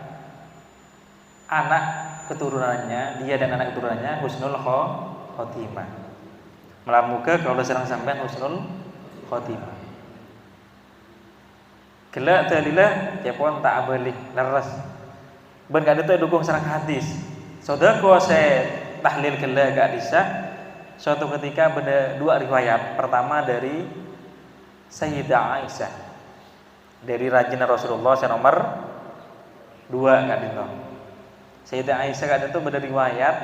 anak keturunannya, dia dan anak keturunannya husnul khotimah. Melamuka kalau serang sampean husnul khotimah. Gelak tadilah cepon tak balik leres. Ben gak ada tuh dukung serang hadis. Saudara saya tahlil gelak gak bisa. Suatu ketika benda dua riwayat. Pertama dari Sayyidah Aisyah, dari rajina Rasulullah yang nomor 2 gak dino. Sayyidah Aisyah gak itu benda riwayat.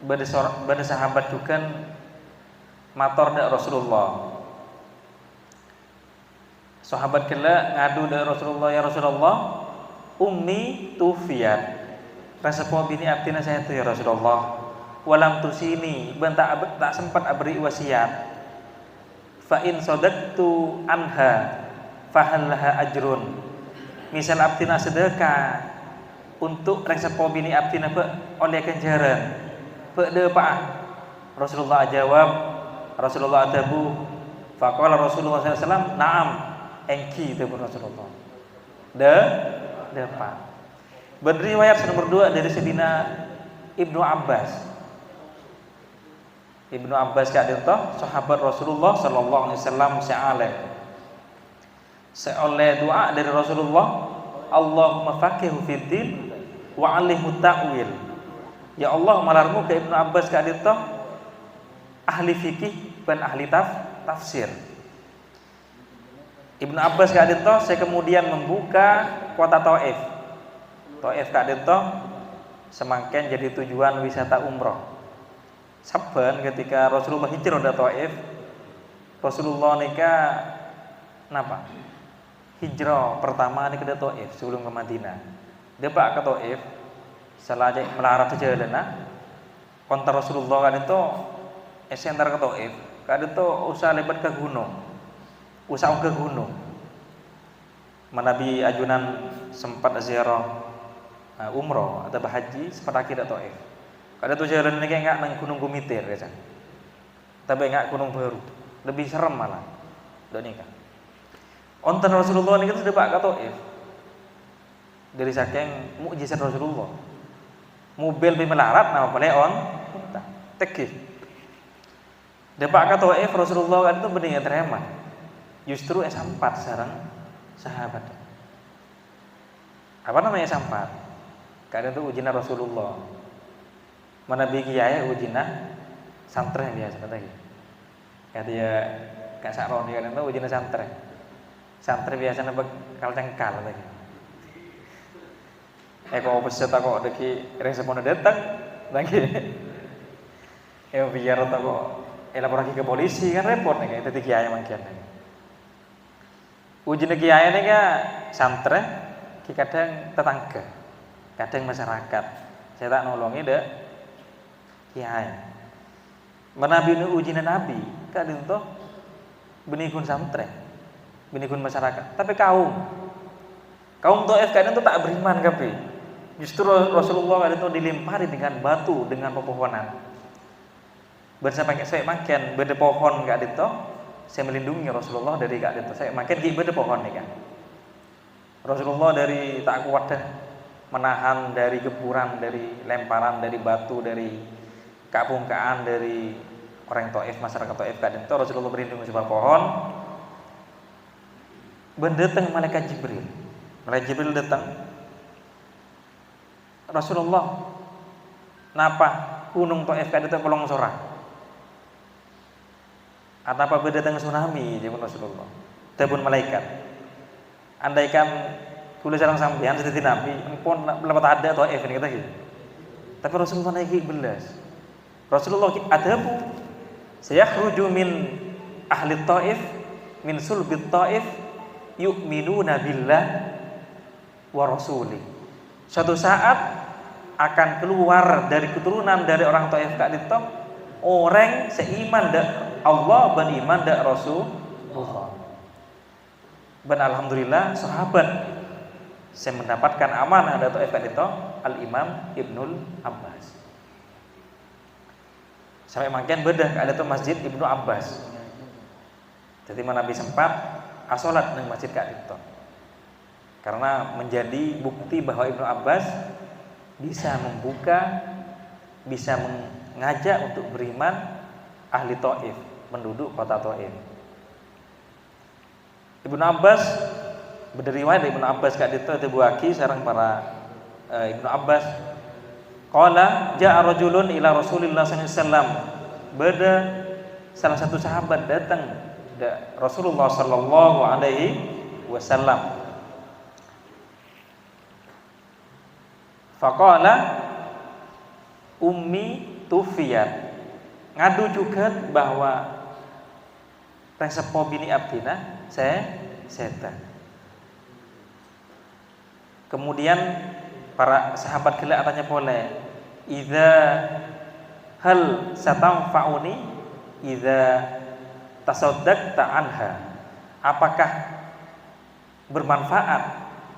Benda sahabat juga mator dak Rasulullah. Sahabat kala ngadu dari Rasulullah, ya Rasulullah, ummi tufiyat. Rasa po bini abdina saya itu ya Rasulullah. Walam tusini, tak sempat abri wasiat. Fa in sadaqtu anha fahallaha ajrun. Misal abdina sedekah untuk rasa po bini abdina oleh ganjaran. De pak. Rasulullah jawab, Rasulullah adabu. Faqala Rasulullah SAW, na'am. Engki itu Rasulullah. Pak. Berriwayat nomor 2 dari Sayyidina Ibnu Abbas. Ibnu Abbas kadento sahabat Rasulullah sallallahu alaihi wasallam sa'alim. Seoleh doa dari Rasulullah, Allahumma faqihu fid din wa 'allimhu ta'wil. Ya Allah malarmu ke Ibnu Abbas kadento ahli fikih dan ahli tafsir. Ibnu Abbas kadento saya kemudian membuka kota Taif. Taif kadento semangken jadi tujuan wisata umroh. Saben ketika Rasulullah hijrah ke Taif, Rasulullah nika napa? Hijrah pertama nika ke Taif sebelum ke Madinah. Depak ke Taif selajak melarat perjalanan kontar Rasulullah kadento esentar ke Taif. Kadento usah lebat ke gunung. Usah ke gunung. Manabi ajunan sempat ziarah umroh atau haji sempat akhir atau Taif. Kada tu jalan ni enggak nang Gunung Gumitir ya. Tapi enggak Gunung Baru. Lebih serem malah. Do nikah. Onten Rasulullah ni kita depak ka Taif. Dari saking mukjizat Rasulullah. Mobil bi melarat nama boleh on tekif. Depak ka Taif Rasulullah kan itu bening terema. Justru S4 sareng sahabat. Apa namanya S4? Kadang itu ujina Rasulullah. Mana bagi kiai ujina santri biasa tadi. Kata dia Kak Sakron dia kadang itu ujina santri. Santri biasa nembak kalcengkal tadi. Kok peserta kok deki respon datang lagi. Biar kok lapor lagi ke polisi kan repot nih kayak kiai mangkian. Ujian kiai ini kan santri, kadang tetangga, kadang masyarakat. Saya tak nolongi dek kiai. Menabi ujian Nabi, kadang itu benikun santri, benikun masyarakat. Tapi kaum Taif kadang itu tak beriman kapi. Justru Rasulullah kadang itu dilempari dengan batu, dengan pepohonan. Bersampai saya makan beda pohon kak dito, saya melindungi Rasulullah dari kak dito. Saya makan di beda pohon nih kan. Rasulullah dari tak kuat dah menahan dari geburan, dari lemparan, dari batu, dari kabungkaan, dari orang Taif, masyarakat Taif kak dito. Rasulullah berlindung di sebuah pohon. Mendatang malaikat Jibril. Malaikat Jibril datang. Rasulullah, napa gunung Taif kak dito pelong sorah? Apa beda dengan tsunami jawab Rasulullah. Telepon malaikat. Andaikan kula sareng sampean sedhi nabi, empun lewat ada atau ini kata gitu. Tapi Rasulullah naiki belas. Rasulullah adabu sayakhruju min ahli Taif min sulbit Taif yu'minuna billah wa rasuli. Suatu saat akan keluar dari keturunan dari orang Taif kak dito orang seiman dak Allah beriman dak Rasulullah. Dan alhamdulillah sahabat saya mendapatkan amanah dari Taif kak dito Al-Imam Ibnul Abbas. Sampai makin bedah ada tuh Masjid Ibnu Abbas. Jadi mana Nabi sempat asolat di masjid kak dito. Karena menjadi bukti bahwa Ibnu Abbas bisa membuka, bisa mengajak untuk beriman ahli Taif, penduduk kota Taif. Ibnu Abbas berdiriwayat Ibnu Abbas kak dito dibuaki sareng para Ibnu Abbas. Qala ja'a rajulun ila Rasulillah sallallahu alaihi wasallam. Beda salah satu sahabat datang ke Rasulullah sallallahu alaihi wasallam. Faqala ummi tufiyat. Ngadu juga bahwa resepo bini abdina saya seta. Kemudian para sahabat gelak tanya boleh, idza hal satanfa'uni idza tasaddaqta anha. Apakah bermanfaat?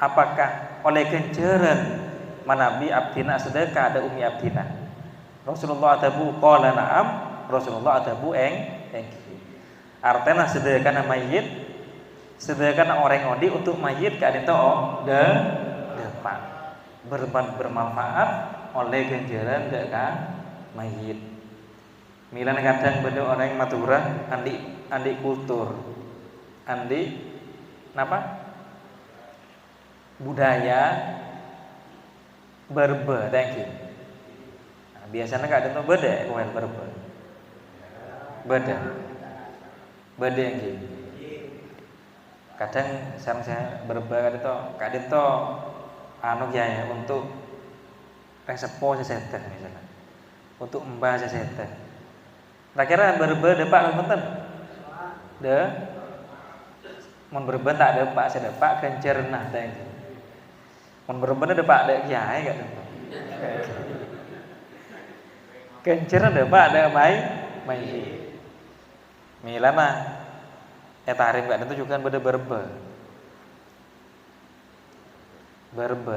Apakah oleh ganjaran manabi abdina sedekah ada umi abdina? Rasulullah adabu qala na'am. Rasulullah adabu eng. Artinya sedekah mayit, sedekah orang odi untuk mayit ka adito depan bermanfaat oleh ganjaran deka mayit. Milan kadang beda orang Madura andi kultur, andi napa budaya berbe, thank you. Nah, biasanya kadang tuh beda, kowen berbe, beda yang gitu. Kadang saya berbe kadang tuh anu ya untuk resepo seseteh misalnya, untuk mbah seseteh. Kira-kira berbe depak menten, mon berbe tak depak saya depak kencer nah teh. Mon berbe depak ada kiai kan? Kencer depak ada mai. Milana etarim kan itu juga beda berbe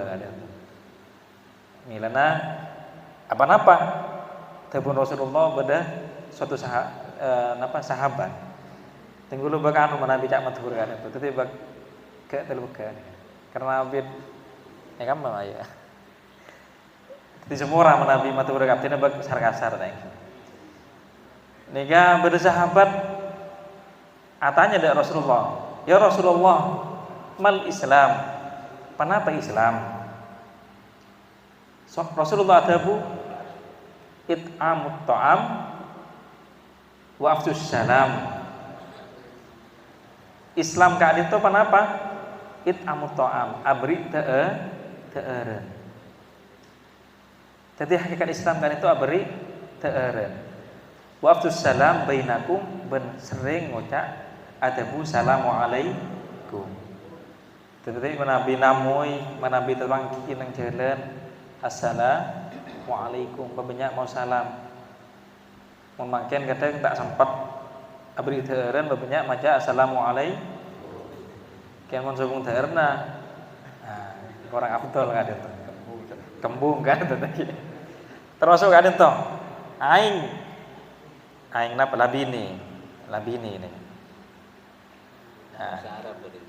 ada. Milana apa-apa tebun Rasulullah beda suatu sahabat. Tunggu lu bakal anu Nabi cak matur kan itu. Tapi bak ke terbuka. Karena Nabi ya kan mah ya. Di semua orang Nabi matur kapten bak kasar teh. Nika beda sahabat atanya dari Rasulullah. Ya Rasulullah, mal Islam? Kenapa Islam? So, Rasulullah adabu it'amut ta'am wa afsus salam. Islam ka itu kenapa? It'amut ta'am, abri te'eren. Jadi hakikat Islam kan itu abri te'eren. Wa afsus salam bainakum ben sering ngucap adabu salamu alaikum. Tetapi menabi namui, menabi terbangki nang jalan assalamualaikum, banyak mau salam. Memakian kadang tak sempat abri teheran banyak maca assalamualaikum. Kian mon sugeng teherna. Nah, orang afdol kan itu. Kembung kan tetapi. Termasuk kan itu. Aing Aing napa labini ini. Bahasa Arab tadi.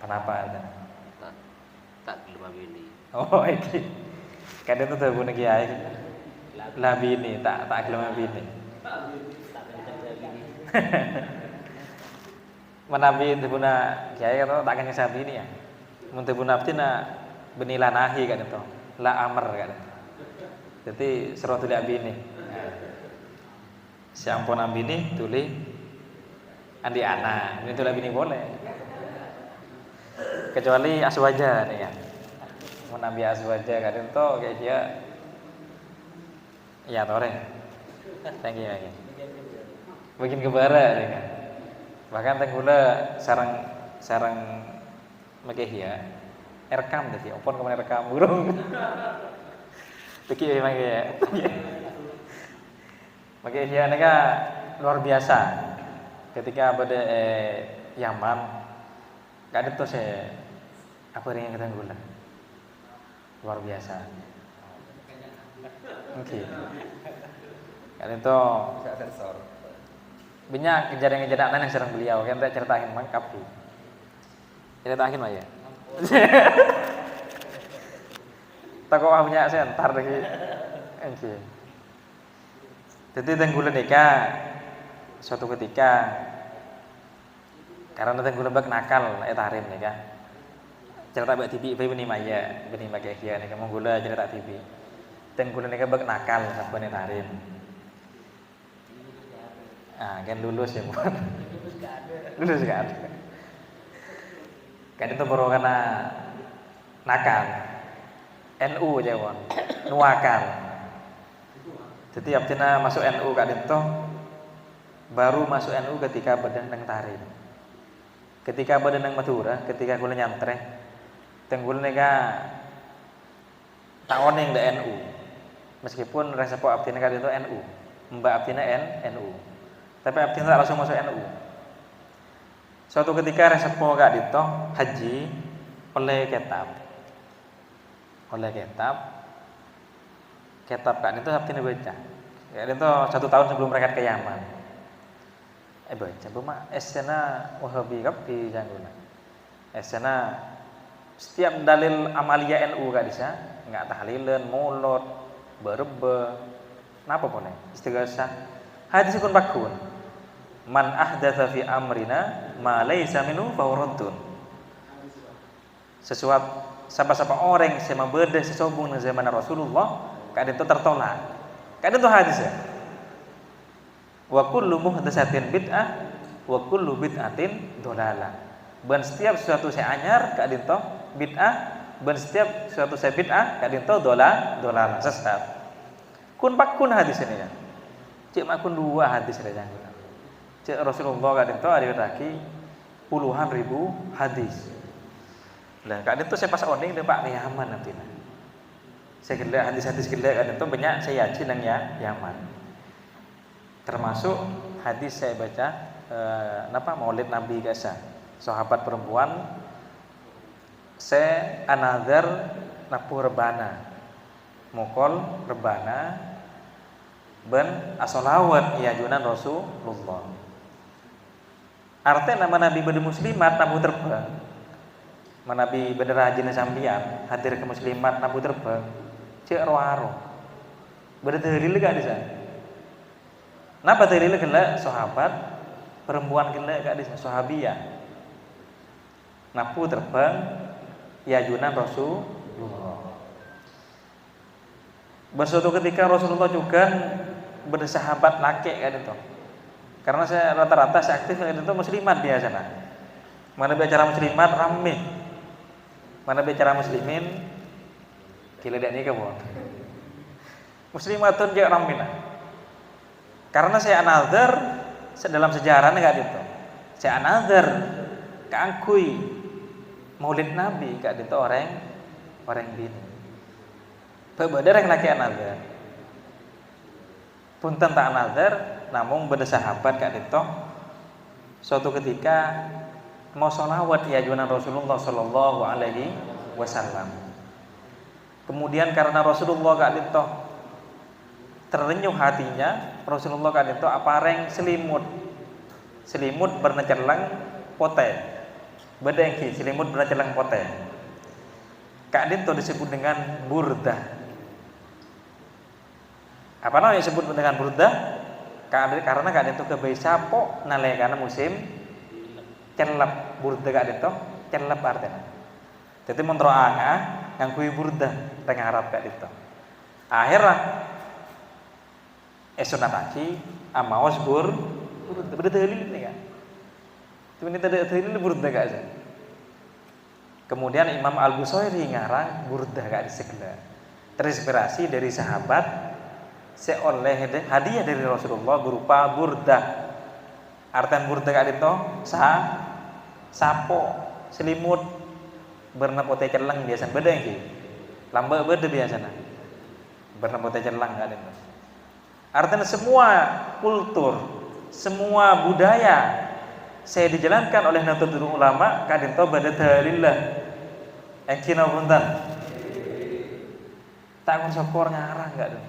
Kenapa? Tak belum ini. Oh iki. Kadang tuh guna kiai. Labini tak gelem labini. Menabi tebuna kiai kata tak kanya sabi ini ya. Mun tebuna abtina benila nahi kan itu. La amr kan. Jadi seru tidak bini. Si ampun ambini tuli andi anak. Ini tulah bini boleh. Kecuali aswaja nih ya. Mun nabi aswaja kan itu kayak dia ya tore. Thank you lagi. Bikin kebara nih kan. Bahkan tenggula sarang makehia rekam tadi opon kemana rekam burung teki makehia makehia nega luar biasa ketika pada Yaman gak ada tuh saya apa yang kita gula luar biasa mungkin kan itu sensor. banyak kejadian-kejadian yang sering beliau kan tak ceritain mangkap tuh ceritain lah ya tak kok punya saya ntar lagi okay. Jadi tenggula nikah suatu ketika karena tenggula bak nakal tarim nikah cerita bak tibi beni maya beni makia nikah mau gula cerita tibi tenggula nikah bak nakal sampai tarim. Kan lulus ya bukan? Lulus kan? Kan itu baru karena nakal, NU aja bukan, nuakal. Jadi abdina masuk NU kan itu baru masuk NU ketika badan nang tarim. Ketika badan nang Madura, ketika kuliah nyantre, tenggul nega tahun yang da NU. Meskipun resepo abdina kan itu NU, mbak abdina NU. Tapi abdina tak langsung masuk NU. Suatu ketika resepo gak dito haji oleh kitab kan itu abdina baca. Ya itu 1 tahun sebelum mereka ke Yaman. Baca buma esena Wahabi kap di jangguna. Esena setiap dalil amalia NU gak bisa, enggak tahlilan, mulut, berbe, napa pun istighosah. Hadis kun bakun. Man ahdatsa fi amrina ma laysa minhu fa raddun. Sesuatu siapa orang yang membeda sesobung dengan zaman Rasulullah, kadang itu tertolak. Kadang itu hadis ya. Wa kullu muhdatsatin bid'ah wa kullu bid'atin dhalalah. Ben setiap sesuatu saya anyar kadang itu bid'ah, ben setiap sesuatu saya bid'ah kadang itu dhalalah sesat. Kun bakun hadis ini ya. Cik makun 2 hadis saja jangan. Cik Rasulullah kadang itu ada lagi puluhan ribu hadis. Lah kadang itu saya pas oning dia Pak Yaman nanti. Saya gila hadis-hadis gila kadang itu banyak saya yakin yang Yaman. Termasuk hadis saya baca Maulid Nabi Gasa. Sahabat perempuan saya another napu rebana. Mukol rebana ben asolawat ya junan Rasulullah. Artinya nama Nabi benda muslimat nabu terbang. Nabi bener rajin sambian hadir ke muslimat nabu terbang. Cek roaro. Beda dalil gak di sana. Napa dalil kena sahabat perempuan kena gak di sana sahabiyah. Nabu terbang ya junan Rasulullah. Bersuatu ketika Rasulullah juga bersahabat laki kan itu. Karena saya rata-rata saya aktif itu muslimat biasa nah. Mana bicara muslimat rame. Mana bicara muslimin gila dak nikah bon. Muslimatun juga rame nah. Karena saya another dalam sejarah enggak itu. Saya another keangkui Maulid Nabi gak itu orang bini. Beberapa yang laki another. Punten tak another, namun beda sahabat kak itu. Suatu ketika mau sholawat ya junan Rasulullah Shallallahu Alaihi Wasallam. Kemudian karena Rasulullah kak itu terenyuh hatinya Rasulullah kan itu apareng selimut berna celang pote bedengki selimut berna celang pote kak itu disebut dengan burdah. Apa namanya disebut dengan burdah? Karena kak itu kebai sapo nalekana musim celap burdah kak itu celap artinya. Jadi mentroanga yang kui burdah tengah Arab kak itu. Akhirnya sunat haji amawas burdah berdalil ini kan. Cuma ini tadi dalil burdah kak aja. Kemudian Imam Al-Busairi ngarang burdah kak disegala. Terinspirasi dari sahabat seoleh hadiah dari Rasulullah berupa burdah. Artian burdah kak itu sapo selimut berna pote celang biasa beda yang ki. Lamba beda biasanya. Berna pote celang kak itu. Artinya semua kultur, semua budaya saya dijalankan oleh Nahdlatul Ulama kadin to bada dalillah. Kina punten. Tak kun sopor ngarang enggak dong.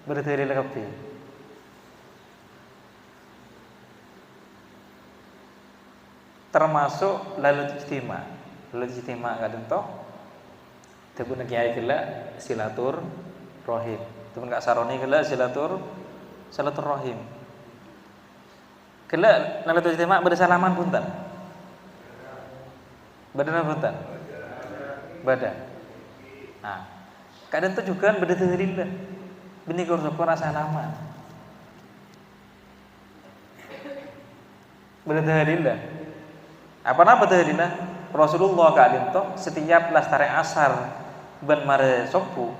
Bada dalillah kabeh. Termasuk lalu ijtima kadin to. Tebun kiai kala silatur rahim. Tebun kak saroni kala silatur rahim. Kala lalu ijtima bada salaman punten. Bada punten. Bada. Nah, kadang itu juga beda dalillah. Bini kursukur rasa nama. Beda dalillah. Apa nama dalillah? Rasulullah kadang itu setiap lastare asar ben mare sopu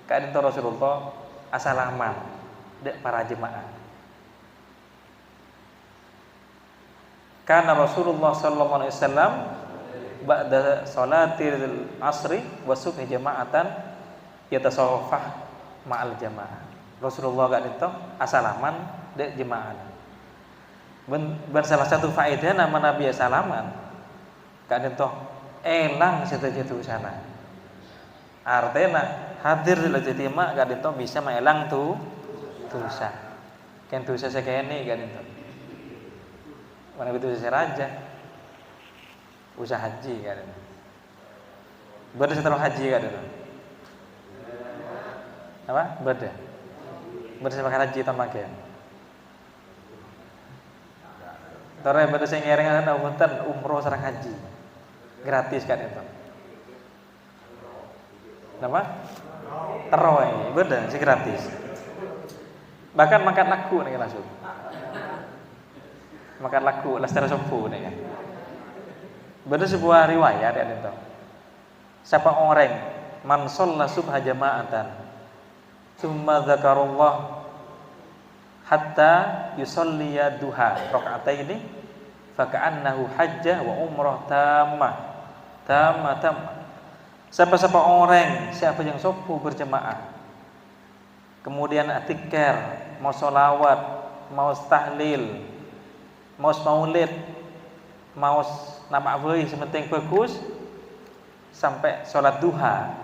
kadang itu Rasulullah asalaman dek para jemaah. Karena Rasulullah sallallahu alaihi wasallam ba'da salatil asri wa subhi jama'atan yatasawafah ma'al jamaah. Rasulullah kan itu asalaman dek jemaah. Ben salah satu faedah nama Nabi asalaman kan itu elang setuju sana. Artinya hadir di ijtima kan itu bisa melang dosa. Kan dosa sekene kan itu. Mana itu dosa raja. Usaha haji kan. Beda setelah haji kan itu. Apa? Beda. Beda sama haji tampaknya. Tore beda sing ngereng ana wonten umroh sareng haji. Gratis kan itu. Napa? Teroy, beda sing gratis. Bahkan makan laku nih langsung. Makan laku lah secara sompu nih kan. Beda sebuah riwayat yang itu. Siapa orang man shalla subha jama'atan tsumma dzakarullah hatta yusalliya duha raka'ataini fa ka'annahu hajjah wa umrah tammah. Siapa orang siapa yang sopu berjemaah kemudian atikar mau sholawat mau tahlil mau maulid mau nama wei sementing bagus sampai sholat duha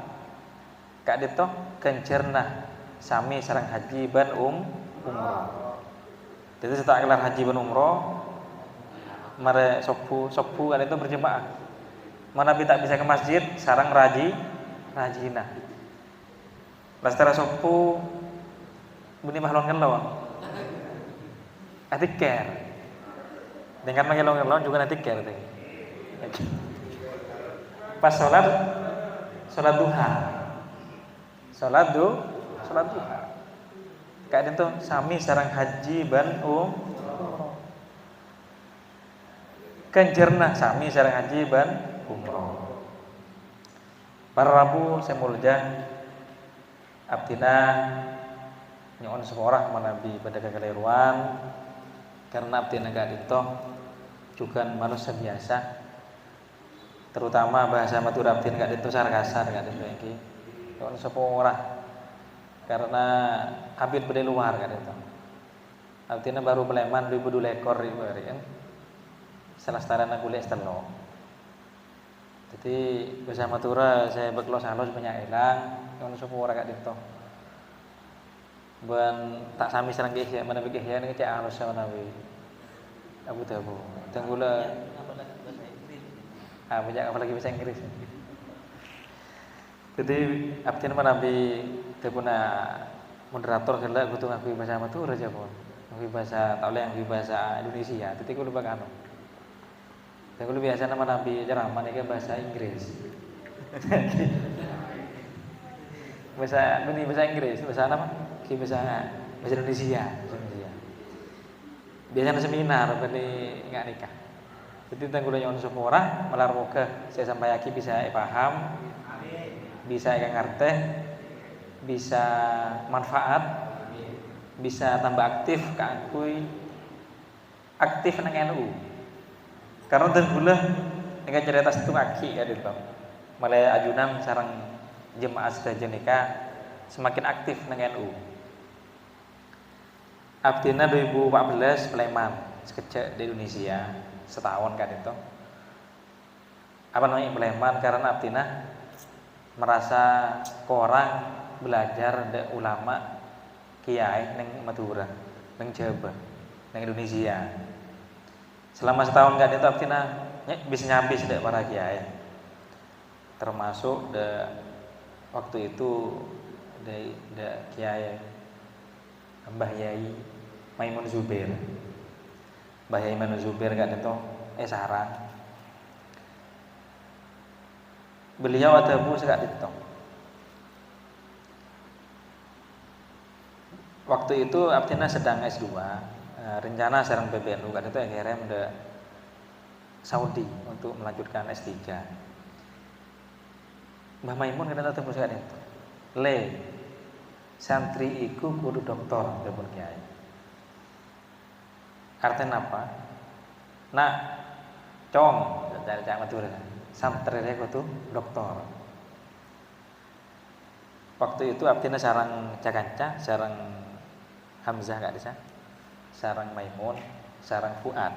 kak dito kencerna sami sareng haji ban umroh. Jadi setelah kelar haji ban umroh mare sopu kan itu berjemaah. Mana tak bisa ke masjid sareng rajina. Lastara sopu buni mahlon kelon. Atikar. Dengan mengelong-elong juga nanti care deh. Pas sholat duha. Sholat duha. Kayak itu sami sarang haji ban umroh. Kencerna sami sarang haji ban umroh. Para Rabu semulja abdina nyon seorang manabi pada kekeliruan karena abdina gak itu juga manusia biasa, terutama bahasa Madura abdin gak itu sarkasar gak itu lagi nyon seorang karena abid beda luar gak itu abdina baru beleman 2002 ekor kan salah starana kuliah stelo. Jadi bahasa Madura saya beklos halus banyak elang nyon seorang gak itu ban tak sami sareng ge ya mana ge ya ni cek harus mana we Abu Dhabi tenggula banyak apalagi bahasa Inggris. Jadi abtin mana nabi tepuna moderator kala kudu ngakui bahasa Madura aja pun. Ngakui bahasa tak boleh ngakui bahasa Indonesia. Tapi kudu lupa kanu. Dan kudu biasa nama nabi ceramah ini bahasa Inggris. bahasa Inggris, bahasa apa? Bahasa Indonesia. Biasanya seminar bani nggak nikah. Jadi tanggulah yang semua malar moga saya sampai yakin bisa paham, bisa ngerti, bisa manfaat, bisa tambah aktif keakui aktif nang NU. Karena tanggulah dengan cerita itu kaki ya di bang. Malah ajunan sarang jemaah sedaja nikah semakin aktif nang NU. Abdina 2014 Sleman sekecek di Indonesia setahun kan itu. Apa namanya Sleman karena Abdina merasa kurang belajar dari ulama kiai neng Madura, neng Jawa, neng Indonesia. Selama setahun kan itu Abdina bisa nyambis dari para kiai. Termasuk waktu itu dari kiai Mbah Yai Maimun Zubair. Mbah Yai Maimun Zubair kan itu sarang. Beliau ada bu sekak itu. Waktu itu Abdina sedang S2, rencana sarang PBNU kan itu akhirnya udah Saudi untuk melanjutkan S3. Mbah Maimun kan itu sekak itu. Santri iku kudu doktor dapun kiai. Artinya apa? Nah, cong dari cak Madura. Santri kudu doktor. Waktu itu Abdina sarang Cakanca, sarang Hamzah gak bisa, sarang Maimun, sarang Fuad.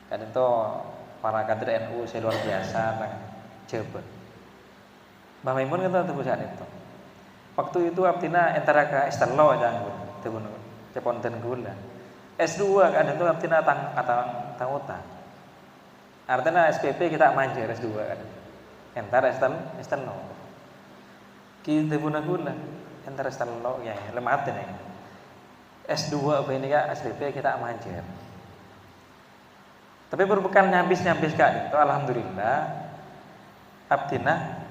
Kan itu para kader NU luar biasa nang Jawa. Mbah Maimun kan tahu saat itu. Waktu itu Abdina antara ke Esterlo janggut, tebun ceponten gula. S2 kan itu Abdina tangota. Artinya SPP kita manja S2 kan. Entar Esterlo. Ki tebun gula, entar Esterlo ya lemat ini. S2 apa ini kan SPP kita manja. Tapi berbekal nyambis kak itu alhamdulillah Abdina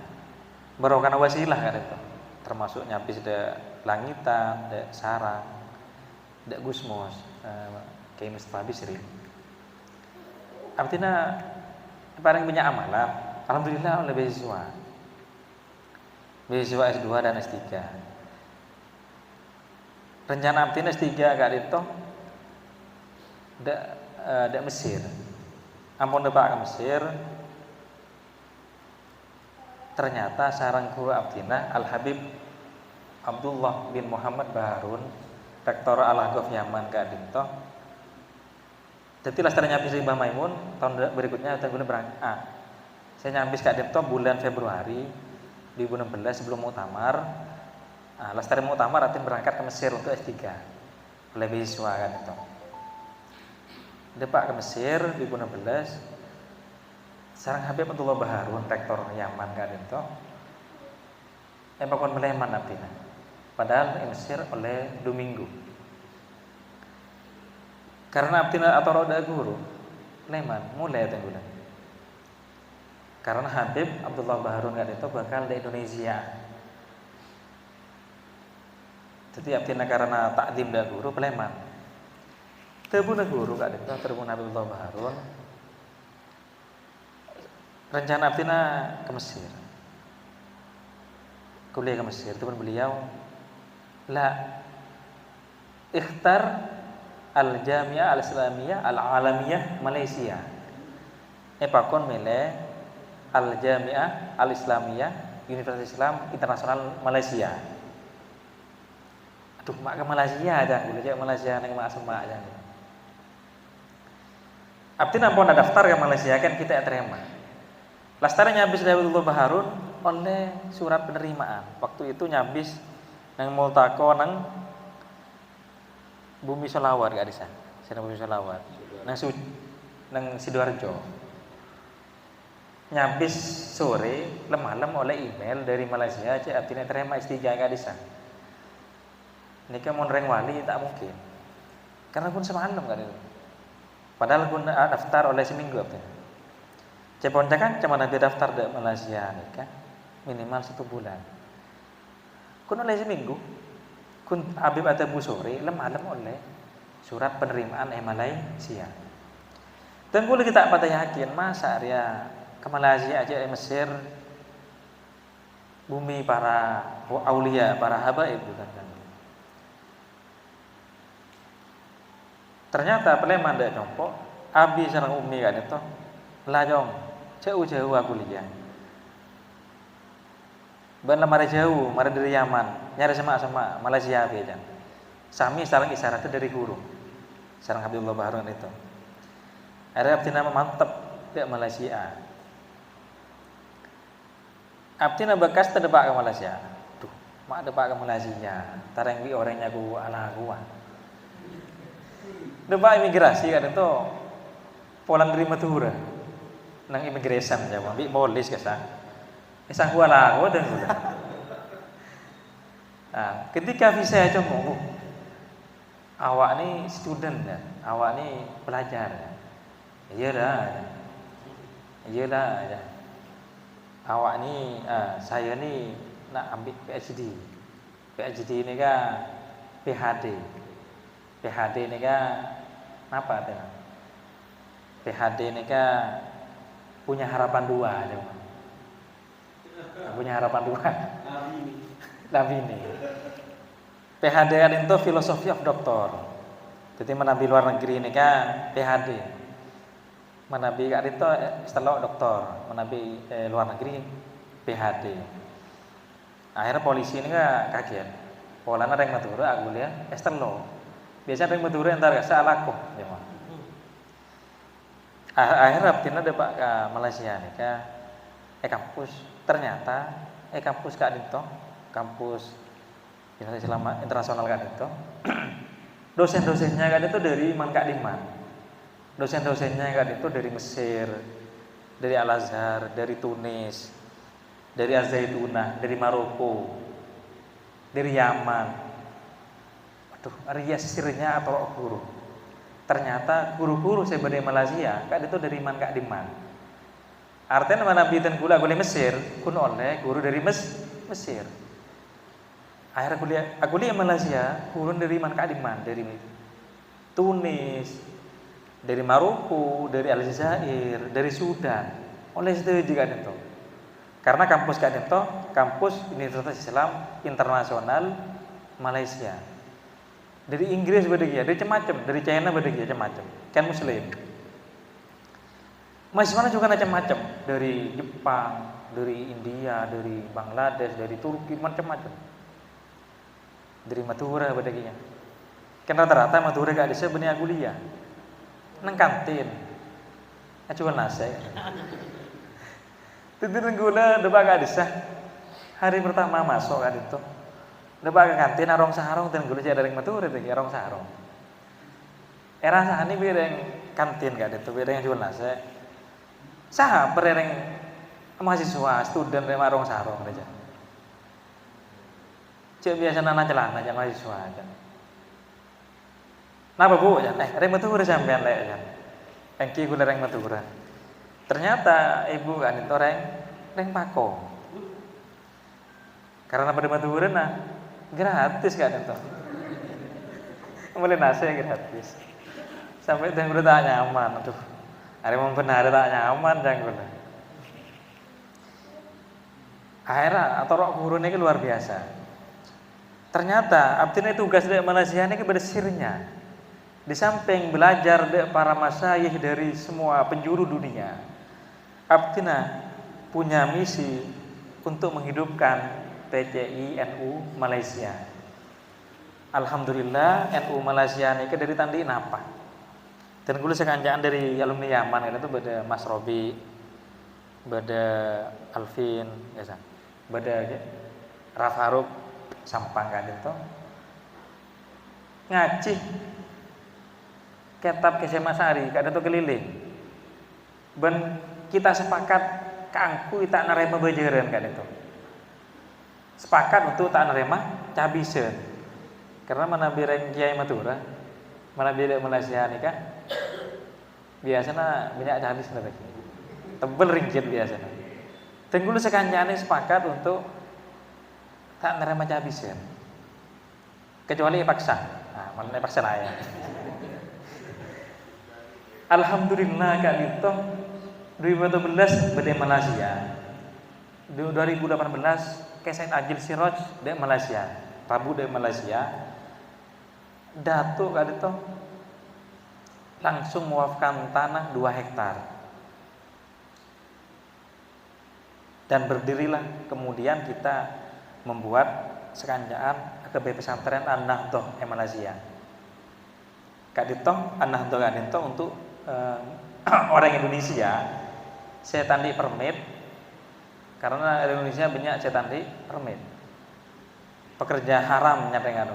barokan wasilah kan itu. Termasuk nyapis de langitan, de sarang, de Gusmos, Kiai Mustafa Bisri. Artinya paling banyak amalan, alhamdulillah oleh beasiswa S2 dan S3. Rencana Abdina S3 gak itu, de Mesir. Ampun de Pak ke Mesir. Ternyata sarang guru Abdina Al-Habib Abdullah bin Muhammad Baharun, rektor Al-Aqaf Yaman kadito. Jadi lah setelah nyambis Mbah Maimun tahun berikutnya tahun berangkat. Saya nyambis kadito bulan Februari 2016 sebelum muktamar. Lestari muktamar Atin berangkat ke Mesir untuk S3 oleh beasiswa kadito. Depak ke Mesir 2016. Sarang Habib Abdullah Baharun, rektor Yaman kan itu, bakon meleman Abdina. Padahal di Mesir oleh Domingo. Karena Abdina atau roda guru, leman mulai tenggulan. Karena Habib Abdullah Baharun kan itu bakal di Indonesia. Jadi Abdina karena takdim dah guru peleman. Terbuna guru kan itu, terbuna Abdullah Baharun. Rencana Abdina ke Mesir, kuliah ke Mesir. Itu pun beliau ikhtar al-Jami'ah al-Islamiyah al-Alamiyah Malaysia. Pakon mele al-Jami'ah al-Islamiyah Universitas Islam Internasional Malaysia. Aduh, mak ke Malaysia aja, boleh cek Malaysia neng mak semak aja. Abdina pun ada daftar ke Malaysia kan kita terima. Lastari nyabis dari Abdullah Baharun oleh surat penerimaan. Waktu itu nyabis nang multako nang Bumi Solawat gak bisa. Sana Bumi Solawat. Nang Sidoarjo. Nyabis sore malam oleh email dari Malaysia cek abdine terima istijah gak bisa. Nikah mau reng wali tak mungkin. Karena pun semalam kan itu. Padahal pun daftar oleh seminggu abdine. Cepon kan cuma nabi daftar di Malaysia nikah minimal 1 bulan. Kun oleh seminggu. Kun Habib atau Bu sore malam oleh surat penerimaan Malaysia. Dan boleh kita pada yakin masa dia ke Malaysia aja Mesir bumi para aulia, para habaib bukan kan. Ternyata Peleman ndak compok, abi sareng umi kan itu lajong jauh-jauh aku lihat. Ban lemari jauh, mari dari Yaman, nyari semak-semak Malaysia aja. Sami sareng isyarat itu dari guru. Sareng Habibullah Baharun itu. Ada abdi nama mantep di Malaysia. Abdi nama bekas terdebak ke Malaysia. Tuh, mak debak ke Malaysia. Tareng bi orangnya gua ala gua. Debak imigrasi kan itu pulang dari Madura. Nang immigration jawa, bi polis kesah. Kesah gua lah, gua dan gua. Nah, ketika visa aja mau, awak ni student ya, awak ni pelajar ya. Iya dah ya. Awak ni, saya ni nak ambil PhD. PhD ni kan PhD. PhD ni kan apa tu? PhD ni kan punya harapan 2 aja. Punya harapan 2. Labini. PhD kan itu filosofi of doktor. Jadi menabi luar negeri ini kan PhD. Menabi kan itu setelah doktor, menabi luar negeri PhD. Akhirnya polisi ini kan kaget. Polanya ada yang Madura, aku lihat setelah. Biasanya ada yang Madura entar gak salah kok, ya. Akhirnya tina ada Pak ke Malaysia nih kan kampus ternyata kampus Kak Dito, kampus Islam internasional Kak Dito. Dosen-dosennya Kak Dito dari Man Kak Diman. Dosen-dosennya Kak Dito dari Mesir, dari Al-Azhar, dari Tunis, dari Az-Zaituna, dari Maroko, dari Yaman. Aduh, rias sirnya atau guru. Ternyata guru-guru saya dari Malaysia, Kak Dito dari Man Kak Diman. Artinya mana bidan gula Mesir, kun oleh guru dari Mesir. Akhirnya aku lihat Malaysia, guru dari Man Kak Diman, dari Tunis, dari Maroko, dari Aljazair, dari Sudan. Oleh itu juga itu. Karena kampus Kak Dito, kampus Universitas Islam Internasional Malaysia. Dari Inggris berdegia, dari macam, dari China berdegia macam. Kan Muslim. Mahasiswa juga macam-macam, dari Jepang, dari India, dari Bangladesh, dari Turki, macam-macam. Dari Madura berdegia. Kan rata-rata Madura gak ada sebenarnya kuliah. Nang kantin. Acuan nasi. Tidur gula debak gak ada. Hari pertama masuk kan itu. Debak ke kantin arong sarong dan gula jadi ring Madura itu arong sarong. Era sahani bereng kantin gak ada itu bereng jual nasi. Sah bereng mahasiswa student dengan arong sarong aja. Cek biasa nana celana aja mahasiswa aja. Napa bu? Reng Madura sampean lek ya. Engki gula reng Madura. Ternyata ibu kan itu reng Pako. Karena pada Madura nah gratis kan itu. Boleh nasi gratis. Sampai yang udah tak nyaman. Aduh. Hari mau benar tak nyaman jangan. Akhirnya atau rok guru ini luar biasa. Ternyata abdina tugas dari Malaysia ini kepada sirnya. Di samping belajar para masyayikh dari semua penjuru dunia, abdina punya misi untuk menghidupkan PCI NU Malaysia. Alhamdulillah NU Malaysia ini dari tandi napa. Dan gue sekanjaan dari alumni Yaman itu pada Mas Robi, pada Alvin, ya pada Rafaruk Sampang kan itu. ngaji kitab SMA Sari kada tu keliling. Ben kita sepakat kangku tak nerima bajaran kada tu. Sepakat untuk tak nerima cabisen. Karena mana bireng Kiai Madura, mana bireng Malaysia ni kan. Biasanya banyak habis nanti. Tebel ringgit biasanya. Tenggulu sekanjane sepakat untuk tak nerima cabisen. Kecuali paksa. Nah, mana paksa ya. Alhamdulillah kak itu 2012 beda Malaysia. 2018 Kesain Agil Siroj di Malaysia. Rabu di Malaysia. Datuk kak itu langsung mewakafkan tanah 2 hektar. Dan berdirilah kemudian kita membuat sekanjaan AKB pesantren An-Nahdhah Malaysia. Kak Ditong An-Nahdhah Kak Ditong untuk orang Indonesia saya tandi permit karena Indonesia banyak saya tandi permit. Pekerja haram nyatengan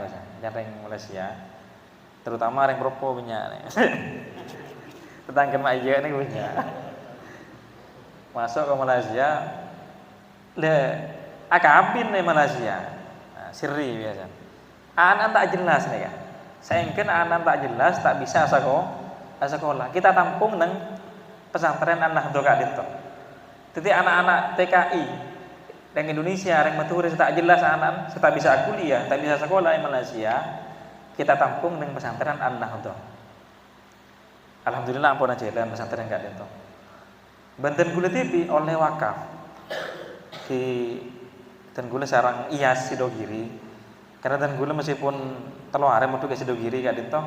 Malaysia. Terutama orang Propo punya tetangga mak iya nih punya masuk ke Malaysia le akabin nih Malaysia siri biasa anak tak jelas nih kan sayangkan anak tak jelas tak bisa sekolah kita tampung neng pesantren An-Nahdhah Kak Dito jadi anak-anak TKI yang Indonesia yang meturis tak jelas anak tak bisa kuliah tak bisa sekolah di Malaysia kita tampung dengan pesantren An-Nahdhah. Alhamdulillah ampun aja dan pesantren Kak Dito. Banten gula TV oleh wakaf di dan gula sarang IAS Sidogiri. Karena dan gula meskipun telo arem metu ke Sidogiri Kak Dito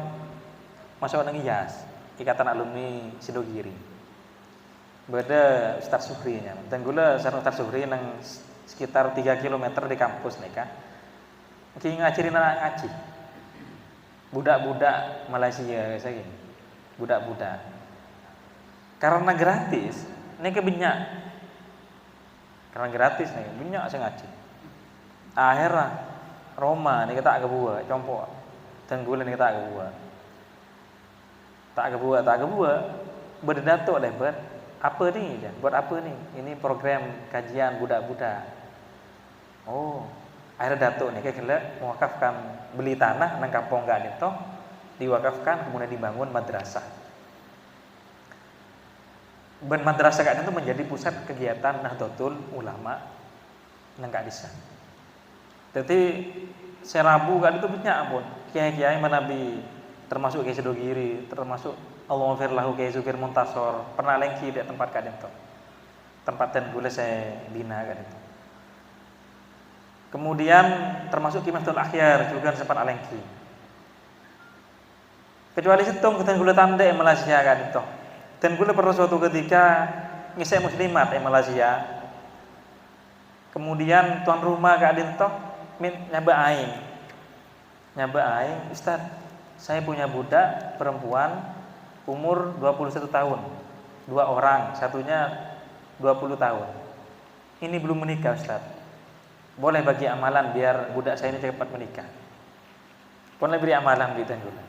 masuk nang IAS, Ikatan Alumni Sidogiri. Beda Ustaz Suhri-nya. Dan gula sareng Ustaz Suhri nang sekitar 3 km di kampus nih Kak. Ki ngajarin anak ngaji. Budak-budak Malaysia kayak gini. Budak-budak. Karena gratis, ini kebanyak. Karena gratis nih, banyak saya ngaji. Akhirnya Roma nih kita agak buat, compok. Tenggulan kita agak buat. Tak agak buat. Berdato deh buat apa nih? Buat apa nih? Ini program kajian budak-budak. Oh. Akhirnya datuk nih kayak mewakafkan beli tanah nang kampung Kak Dito diwakafkan kemudian dibangun madrasah. Ben madrasah Kak Dito menjadi pusat kegiatan Nahdlatul Ulama nang Kak Disa. Jadi serabu Kak Dito banyak ampun kiai-kiai manabi termasuk Kiai Sidogiri, termasuk Allahumma firlahu Kiai Zubir Muntasor pernah lengki di tempat Kak Dito. Tempat dan gula saya bina Kak Dito. Kemudian termasuk Kimatul Akhyar juga sempat alengki. Kecuali situng dan gula tanda yang Malaysia kan itu. Dan gula pernah suatu ketika ngisai muslimat yang Malaysia. Kemudian tuan rumah Kak Dinto nyaba aing, Ustaz, saya punya budak perempuan umur 21 tahun. 2 orang, satunya 20 tahun. Ini belum menikah Ustaz. Boleh bagi amalan biar budak saya ini cepat menikah. Boleh beri amalan gitu gula.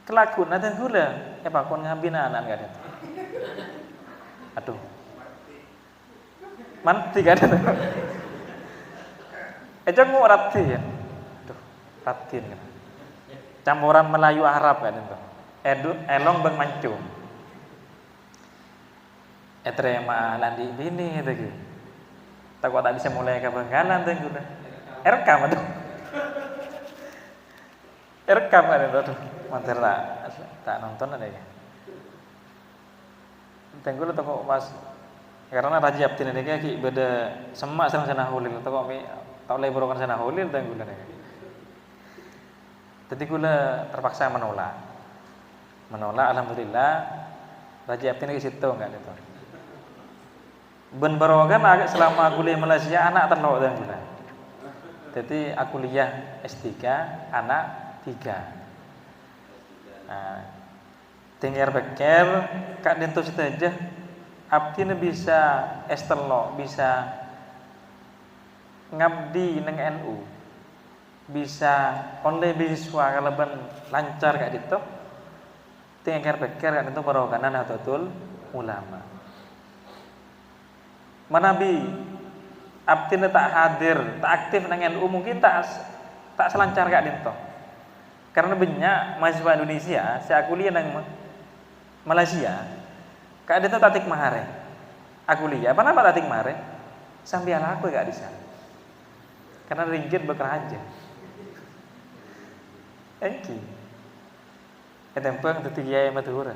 Kelakun nanti gula, pak kon ngabin anak enggak ada. Aduh. Manti kan ada. Jangan mau rati ya. Aduh, ratin kan. Campuran Melayu Arab kan itu. Elong bang mancung. Etrema landi bini gitu. Takut tak bisa mulai ke Bengkalan tuh udah. Rekam aduh. Rekam kan itu aduh. Mantel lah. Tak nonton ada ya. Tenggu toko pas karena Raji Abdin ini kayak beda semak serang sana hulil toko mi tak boleh berokan sana hulil tenggu lah. Jadi gula terpaksa menolak. Alhamdulillah Raji Abdin ke situ enggak itu. Ben barogan agak selama kuliah Malaysia anak terlalu dan gula. Jadi aku kuliah S3 anak 3. Nah, tinggal beker Kak Dento saja abdi bisa S3 bisa ngabdi neng NU. bisa online beasiswa kalau ben lancar kayak gitu tinggal pikir kan itu barokanan Nahdlatul Ulama. Manabi abdina tak hadir, tak aktif nang NU mungkin tak selancar kayak gitu. Karena banyak mahasiswa Indonesia, saya kuliah nang Malaysia, kayak itu tatik mahare. Aku lihat, kenapa tatik mahare? Sambil aku gak di sana. Karena ringgit bekerja. Engki. Tempeng itu Kiai Madura.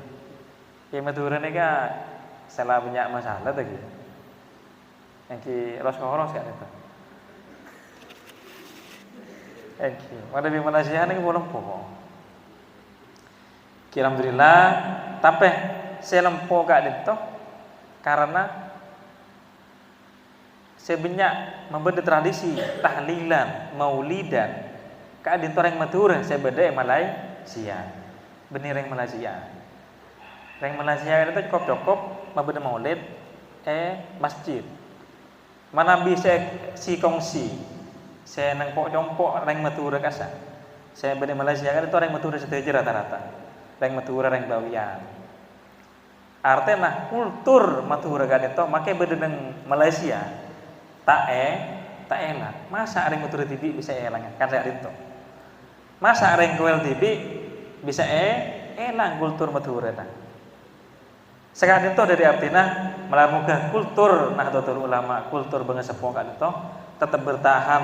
Kiai Madura ni kan salah banyak masalah tadi. Engki ros-ros kan itu. Engki. Mana di Malaysia ni boleh pokok. Alhamdulillah, tapi saya lempo kat itu karena saya banyak memberi tradisi tahlilan, maulidan. Kat itu orang Madura, saya beda Malaysia. Benih orang Malaysia. Orang Malaysia itu cukup memberi maulid masjid. Mana bisa si kongsi. Saya nang pok-jompok orang Madura kasa. Saya beda Malaysia kan itu orang Madura setuju rata-rata. Orang Madura orang Bawian. Artinya kultur Madura kan itu makai beda dengan Malaysia. Tak enak. Masa orang Madura TV bisa elang kan kayak itu. Masa orang Kuel TV bisa elang kultur Madura dah. Sekarang itu dari artinya melakukan kultur Nahdlatul Ulama, kultur bangsa Sepong kan itu tetap bertahan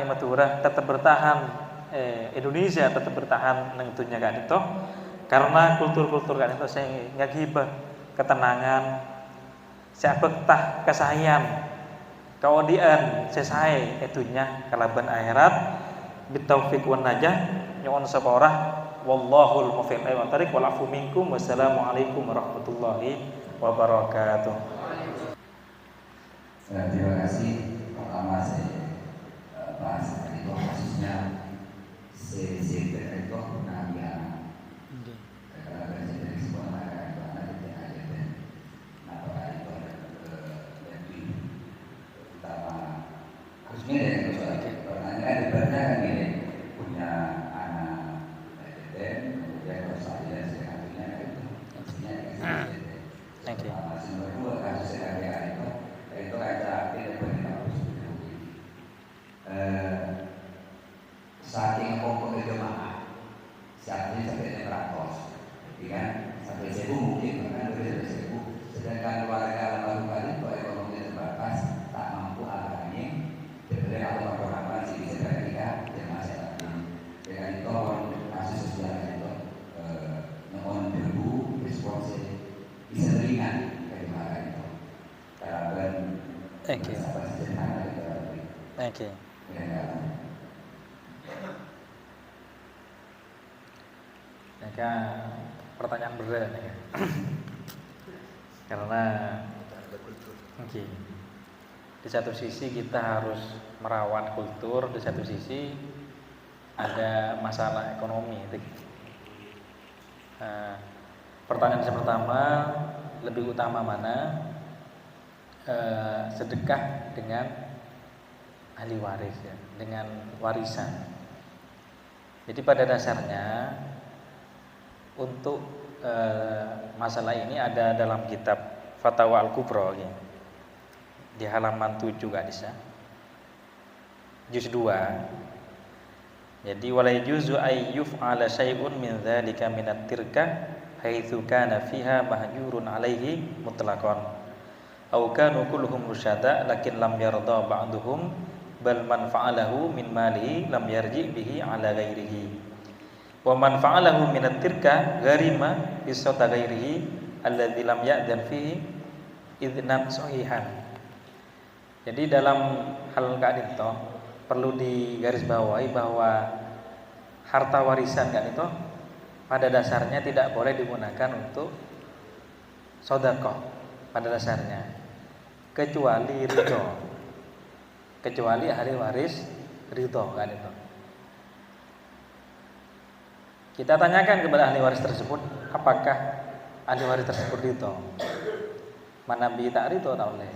Madura, tetap bertahan Indonesia, tetap bertahan nang dunia kan itu karena kultur-kultur kan itu saya ngagibah ketenangan, saya betah kesayangan, keodian selesai itunya kalaban akhirat. Bitaufiq wan najah nyuwun saporah wallahul muwaffiq ila thariq wal afu minkum wassalamualaikum warahmatullahi wabarakatuh. Terima kasih. Pertama saya bahas itu khususnya CCT itu Nabiana. Karena dari semua negara itu ada di AJT. Apakah itu lebih utama khususnya dari pertanyaan debatnya kan gini, punya anak AJT, kemudian kalau saya artinya itu maksudnya AJT. Nomor dua kasus AJT itu ada tidak harus dipenuhi. Saking pokok jemaah, siapnya sampai 600, kan sampai 1000 mungkin bahkan lebih dari 1000. Sedangkan warga baru kali itu ekonomi terbatas, tak mampu alami, jadi kalau orang masih bisa bertiga, jemaah saya dengan itu kasus sosial itu non berbu responsif bisa ringan dari mana itu. Thank you. Thank you. Maka pertanyaan berat ya. Karena okay. Di satu sisi kita harus merawat kultur, di satu sisi ada masalah ekonomi. Pertanyaan yang pertama, lebih utama mana? Sedekah dengan ahli waris ya, dengan warisan. Jadi pada dasarnya untuk masalah ini ada dalam kitab Fatawa Al-Kubra ya. Di halaman 7 hadisnya. Juz 2. Jadi wala yuzu ay yuf'ala syai'un min dzalika min at-tirkah haitsu kana fiha mahjurun alaihi mutlaqan. Au kanu kulluhum rusyada lakin lam yarda ba'duhum bal man fa'alahu min malihi lam yarji bihi ala ghairihi. Wa man fa'alahu min at-tirkah gharima bi sawta ghairihi alladzi lam ya'dan fihi idznan sahihan. Jadi dalam hal kayak itu perlu digarisbawahi bahwa harta warisan kan itu pada dasarnya tidak boleh digunakan untuk sedekah pada dasarnya, kecuali ridho, kecuali ahli waris ridho kan itu. Kita tanyakan kepada ahli waris tersebut, apakah ahli waris tersebut ridho? Mana bi tak ridho tak boleh.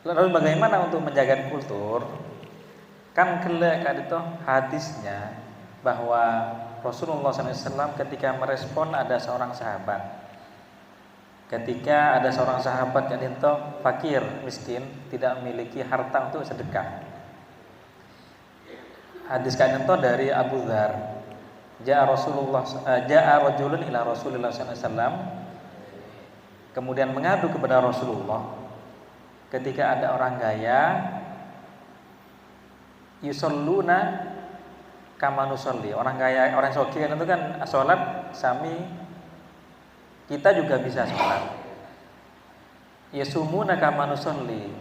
Lalu bagaimana untuk menjaga kultur? Kan kelak itu hadisnya bahwa Rasulullah SAW ketika merespon ada seorang sahabat, ketika ada seorang sahabat yang itu fakir, miskin, tidak memiliki harta untuk sedekah. Hadis kan itu dari Abu Dzar. Ja'a rajulun ila Rasulillah SAW. Kemudian mengadu kepada Rasulullah ketika ada orang kaya yusalluna kama nusalli. Orang kaya, orang sogih itu kan salat sami kita juga bisa salat. Yasumuna kama nusalli.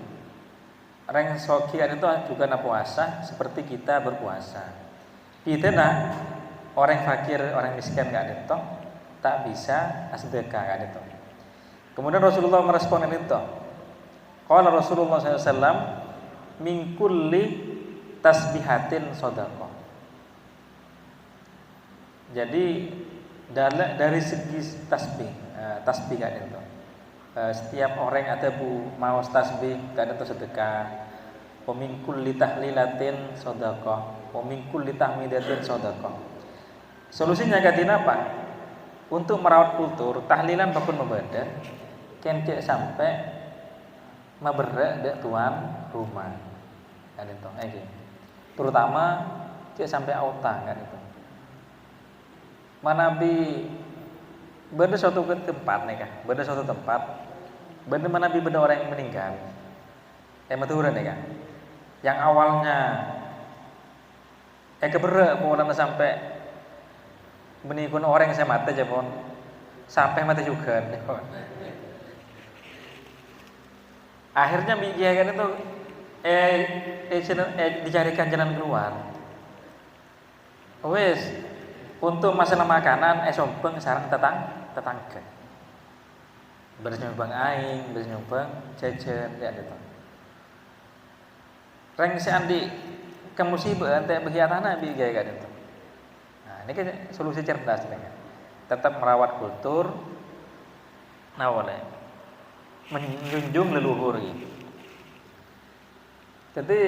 Orang sogih itu juga puasa seperti kita berpuasa. Pitena orang fakir, orang miskin enggak ada tak bisa sedekah enggak ada. Kemudian Rasulullah merespon itu. Qala Rasulullah SAW min kulli tasbihatin shadaqah. Jadi dari segi tasbih kan itu. Setiap orang ada mau tasbih kan itu sedekah. Wa min kulli tahlilatin shadaqah, wa min kulli tahmidatin shadaqah. Solusinya kadina apa? Untuk merawat kultur tahlilan maupun membadah kan cek sampai maberek dek tuan rumah kan itu terutama cek sampai auta kan itu manabi benda suatu tempat nih kah benda suatu tempat benda manabi benda orang yang meninggal maturan nih kah yang awalnya keberek mulai sampai menikun orang yang saya mati aja pun sampai mati juga akhirnya bijian itu dicarikan jalan keluar. Wes untuk masalah makanan sompeng sarang tetangga. Bernyumbang aing, bernyumbang jajan ya itu. Reng si andi kemusibah ante begiatana bijian kan itu. Nah, ini kan solusi cerdas nih kan. Tetap merawat kultur. Nah, boleh menjunjung leluhur gitu. Jadi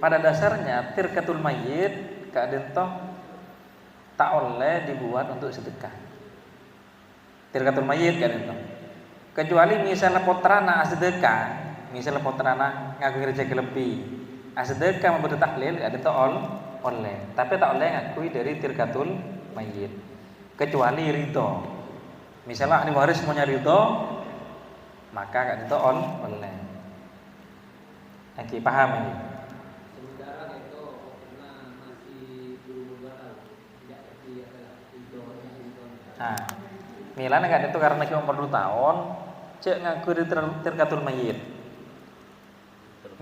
pada dasarnya tirkatul mayyit keadaan toh tak oleh dibuat untuk sedekah. Tirkatul mayyit keadaan toh. Kecuali misalnya potrana sedekah, misalnya potrana ngaku rezeki lebih, sedekah memberi tahlil keadaan toh oleh. Tapi tak oleh ngakui dari tirkatul mayyit. Kecuali ridho. Misalnya ahli waris semuanya ridho, maka kan itu oleh. Oke, paham ini. Sementara itu masih belum lebaran, tidak itu. Nah, Milan kan itu karena kita umur 2 tahun, cek ngaku di tirkatul mayyit.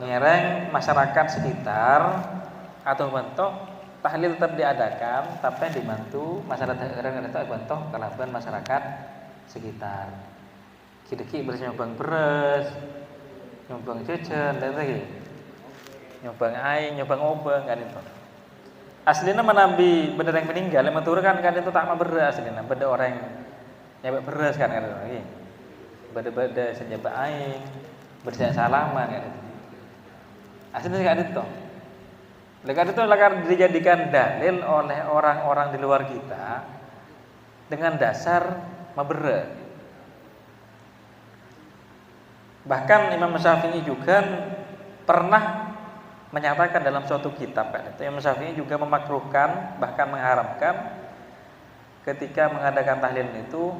Ngereng masyarakat sekitar atau bentuk tahlil tetap diadakan, tapi dibantu masyarakat itu bentuk kelaban masyarakat sekitar. Kideki bernyumbang beras, nyumbang jajan, dan lagi nyumbang air, nyumbang obeng kan itu. Aslinya menambi benda yang meninggal, yang matur kan itu tak mau beras aslinya, benda orang nyabak beras kan itu. Benda senyabak air, berjaya salaman kan itu. Aslinya kan itu. Lekat itu akan dijadikan dalil oleh orang-orang di luar kita dengan dasar maberat. Bahkan Imam Syafi'i juga pernah menyatakan dalam suatu kitab kan itu Imam Syafi'i juga memakruhkan bahkan mengharamkan ketika mengadakan tahlil itu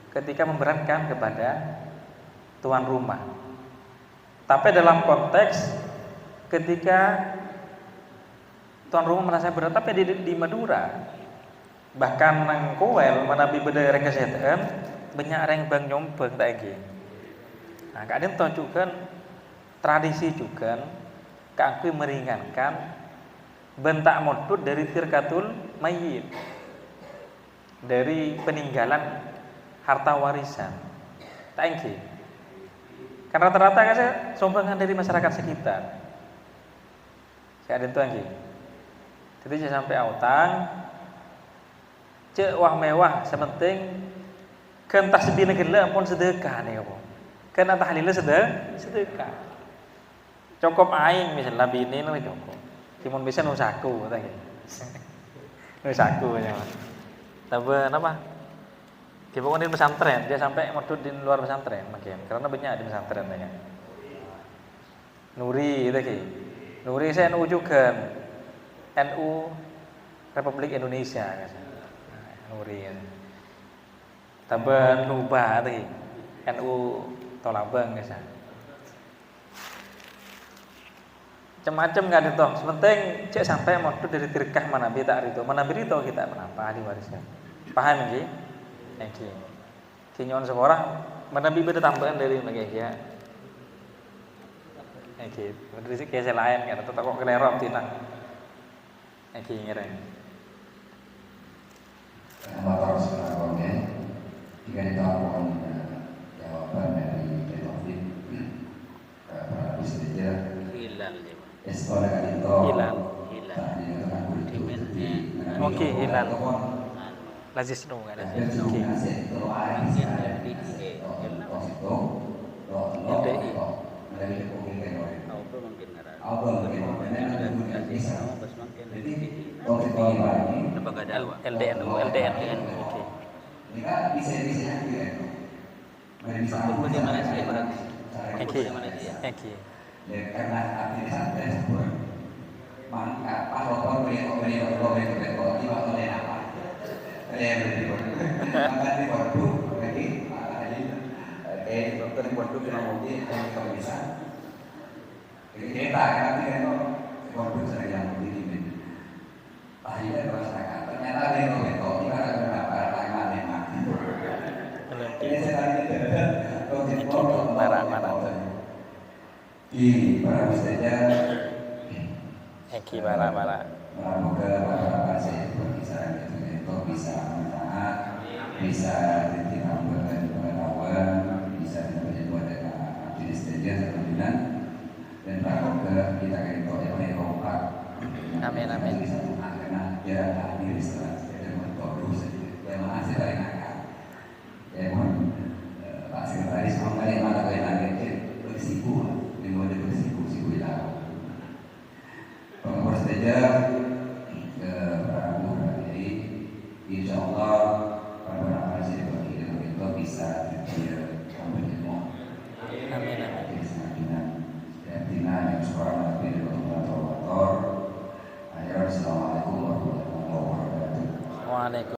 ketika memberatkan kepada tuan rumah. Tapi dalam konteks ketika tuan rumah merasa berat tapi di Madura bahkan nang Kowel manabi beda reng kesehatan banyak reng bang nyombang tak lagi. Nah, kadang tunjukkan tradisi juga keakui meringankan bentak modut dari tirkatul mayyit dari peninggalan harta warisan. Thank you. Karena rata-rata kan sumbangan dari masyarakat sekitar. Saya ada tuan jadi saya sampai autang, cek wah mewah, sementing kentas sebina gila pun sedekah nih kamu. Kan tahlilnya sedekah. Cukup aing misalnya bini nu cukup. Cuman bisa nusaku kata gitu. Nusaku aja. Tapi apa? Kita di pesantren, dia sampai medut di luar pesantren makin. Karena banyak di pesantren ya. Nuri itu ki. Nuri saya NU juga. NU Republik Indonesia kan. Nuri. Tapi Nuba tadi. NU Tolabang kan. Macam-macam kan itu. Sepenting cek sampai medut dari tirkah Manabi tak rito. Manabi rito kita kenapa ahli warisnya. Paham nggih? Oke. Kinyon seorang Manabi beda tambahan dari mereka. Oke, dari kisah lain kan, atau kok kelerop tidak. Oke, ngereng. Motor sebenarnya jika ditawarkan jawaban dari Taufik para saja Hilal ya. sekolah kan itu Hilal. Oke, hilal. Lazis dong kan. Oke. LDI. LDNU. Oke. Oke. Karena artinya sampai sebuah maka apa dokter produk yang mungkin yang bisa kita kan produk yang mungkin akhirnya masyarakat ternyata ada yang betul kita ada beberapa tangan yang mati ini saya Marah. di para saja Eki marah. semoga para saya bisa manfaat bisa ditambah pengetahuan bisa menjadi jenis saja dan semoga kita itu yang kompak. Amin. Karena dia hadir setelah dan terus yang masih paling akal. Ya mohon Pak Sekretaris mau kali mana lagi bersibuk dengan bersibuk hilang. Pengurus saja para guru jadi insya Allah para hasil itu bisa memberikan Amin. yang seorang nabi dan Assalamualaikum warahmatullahi wabarakatuh. Waalaikumsalam.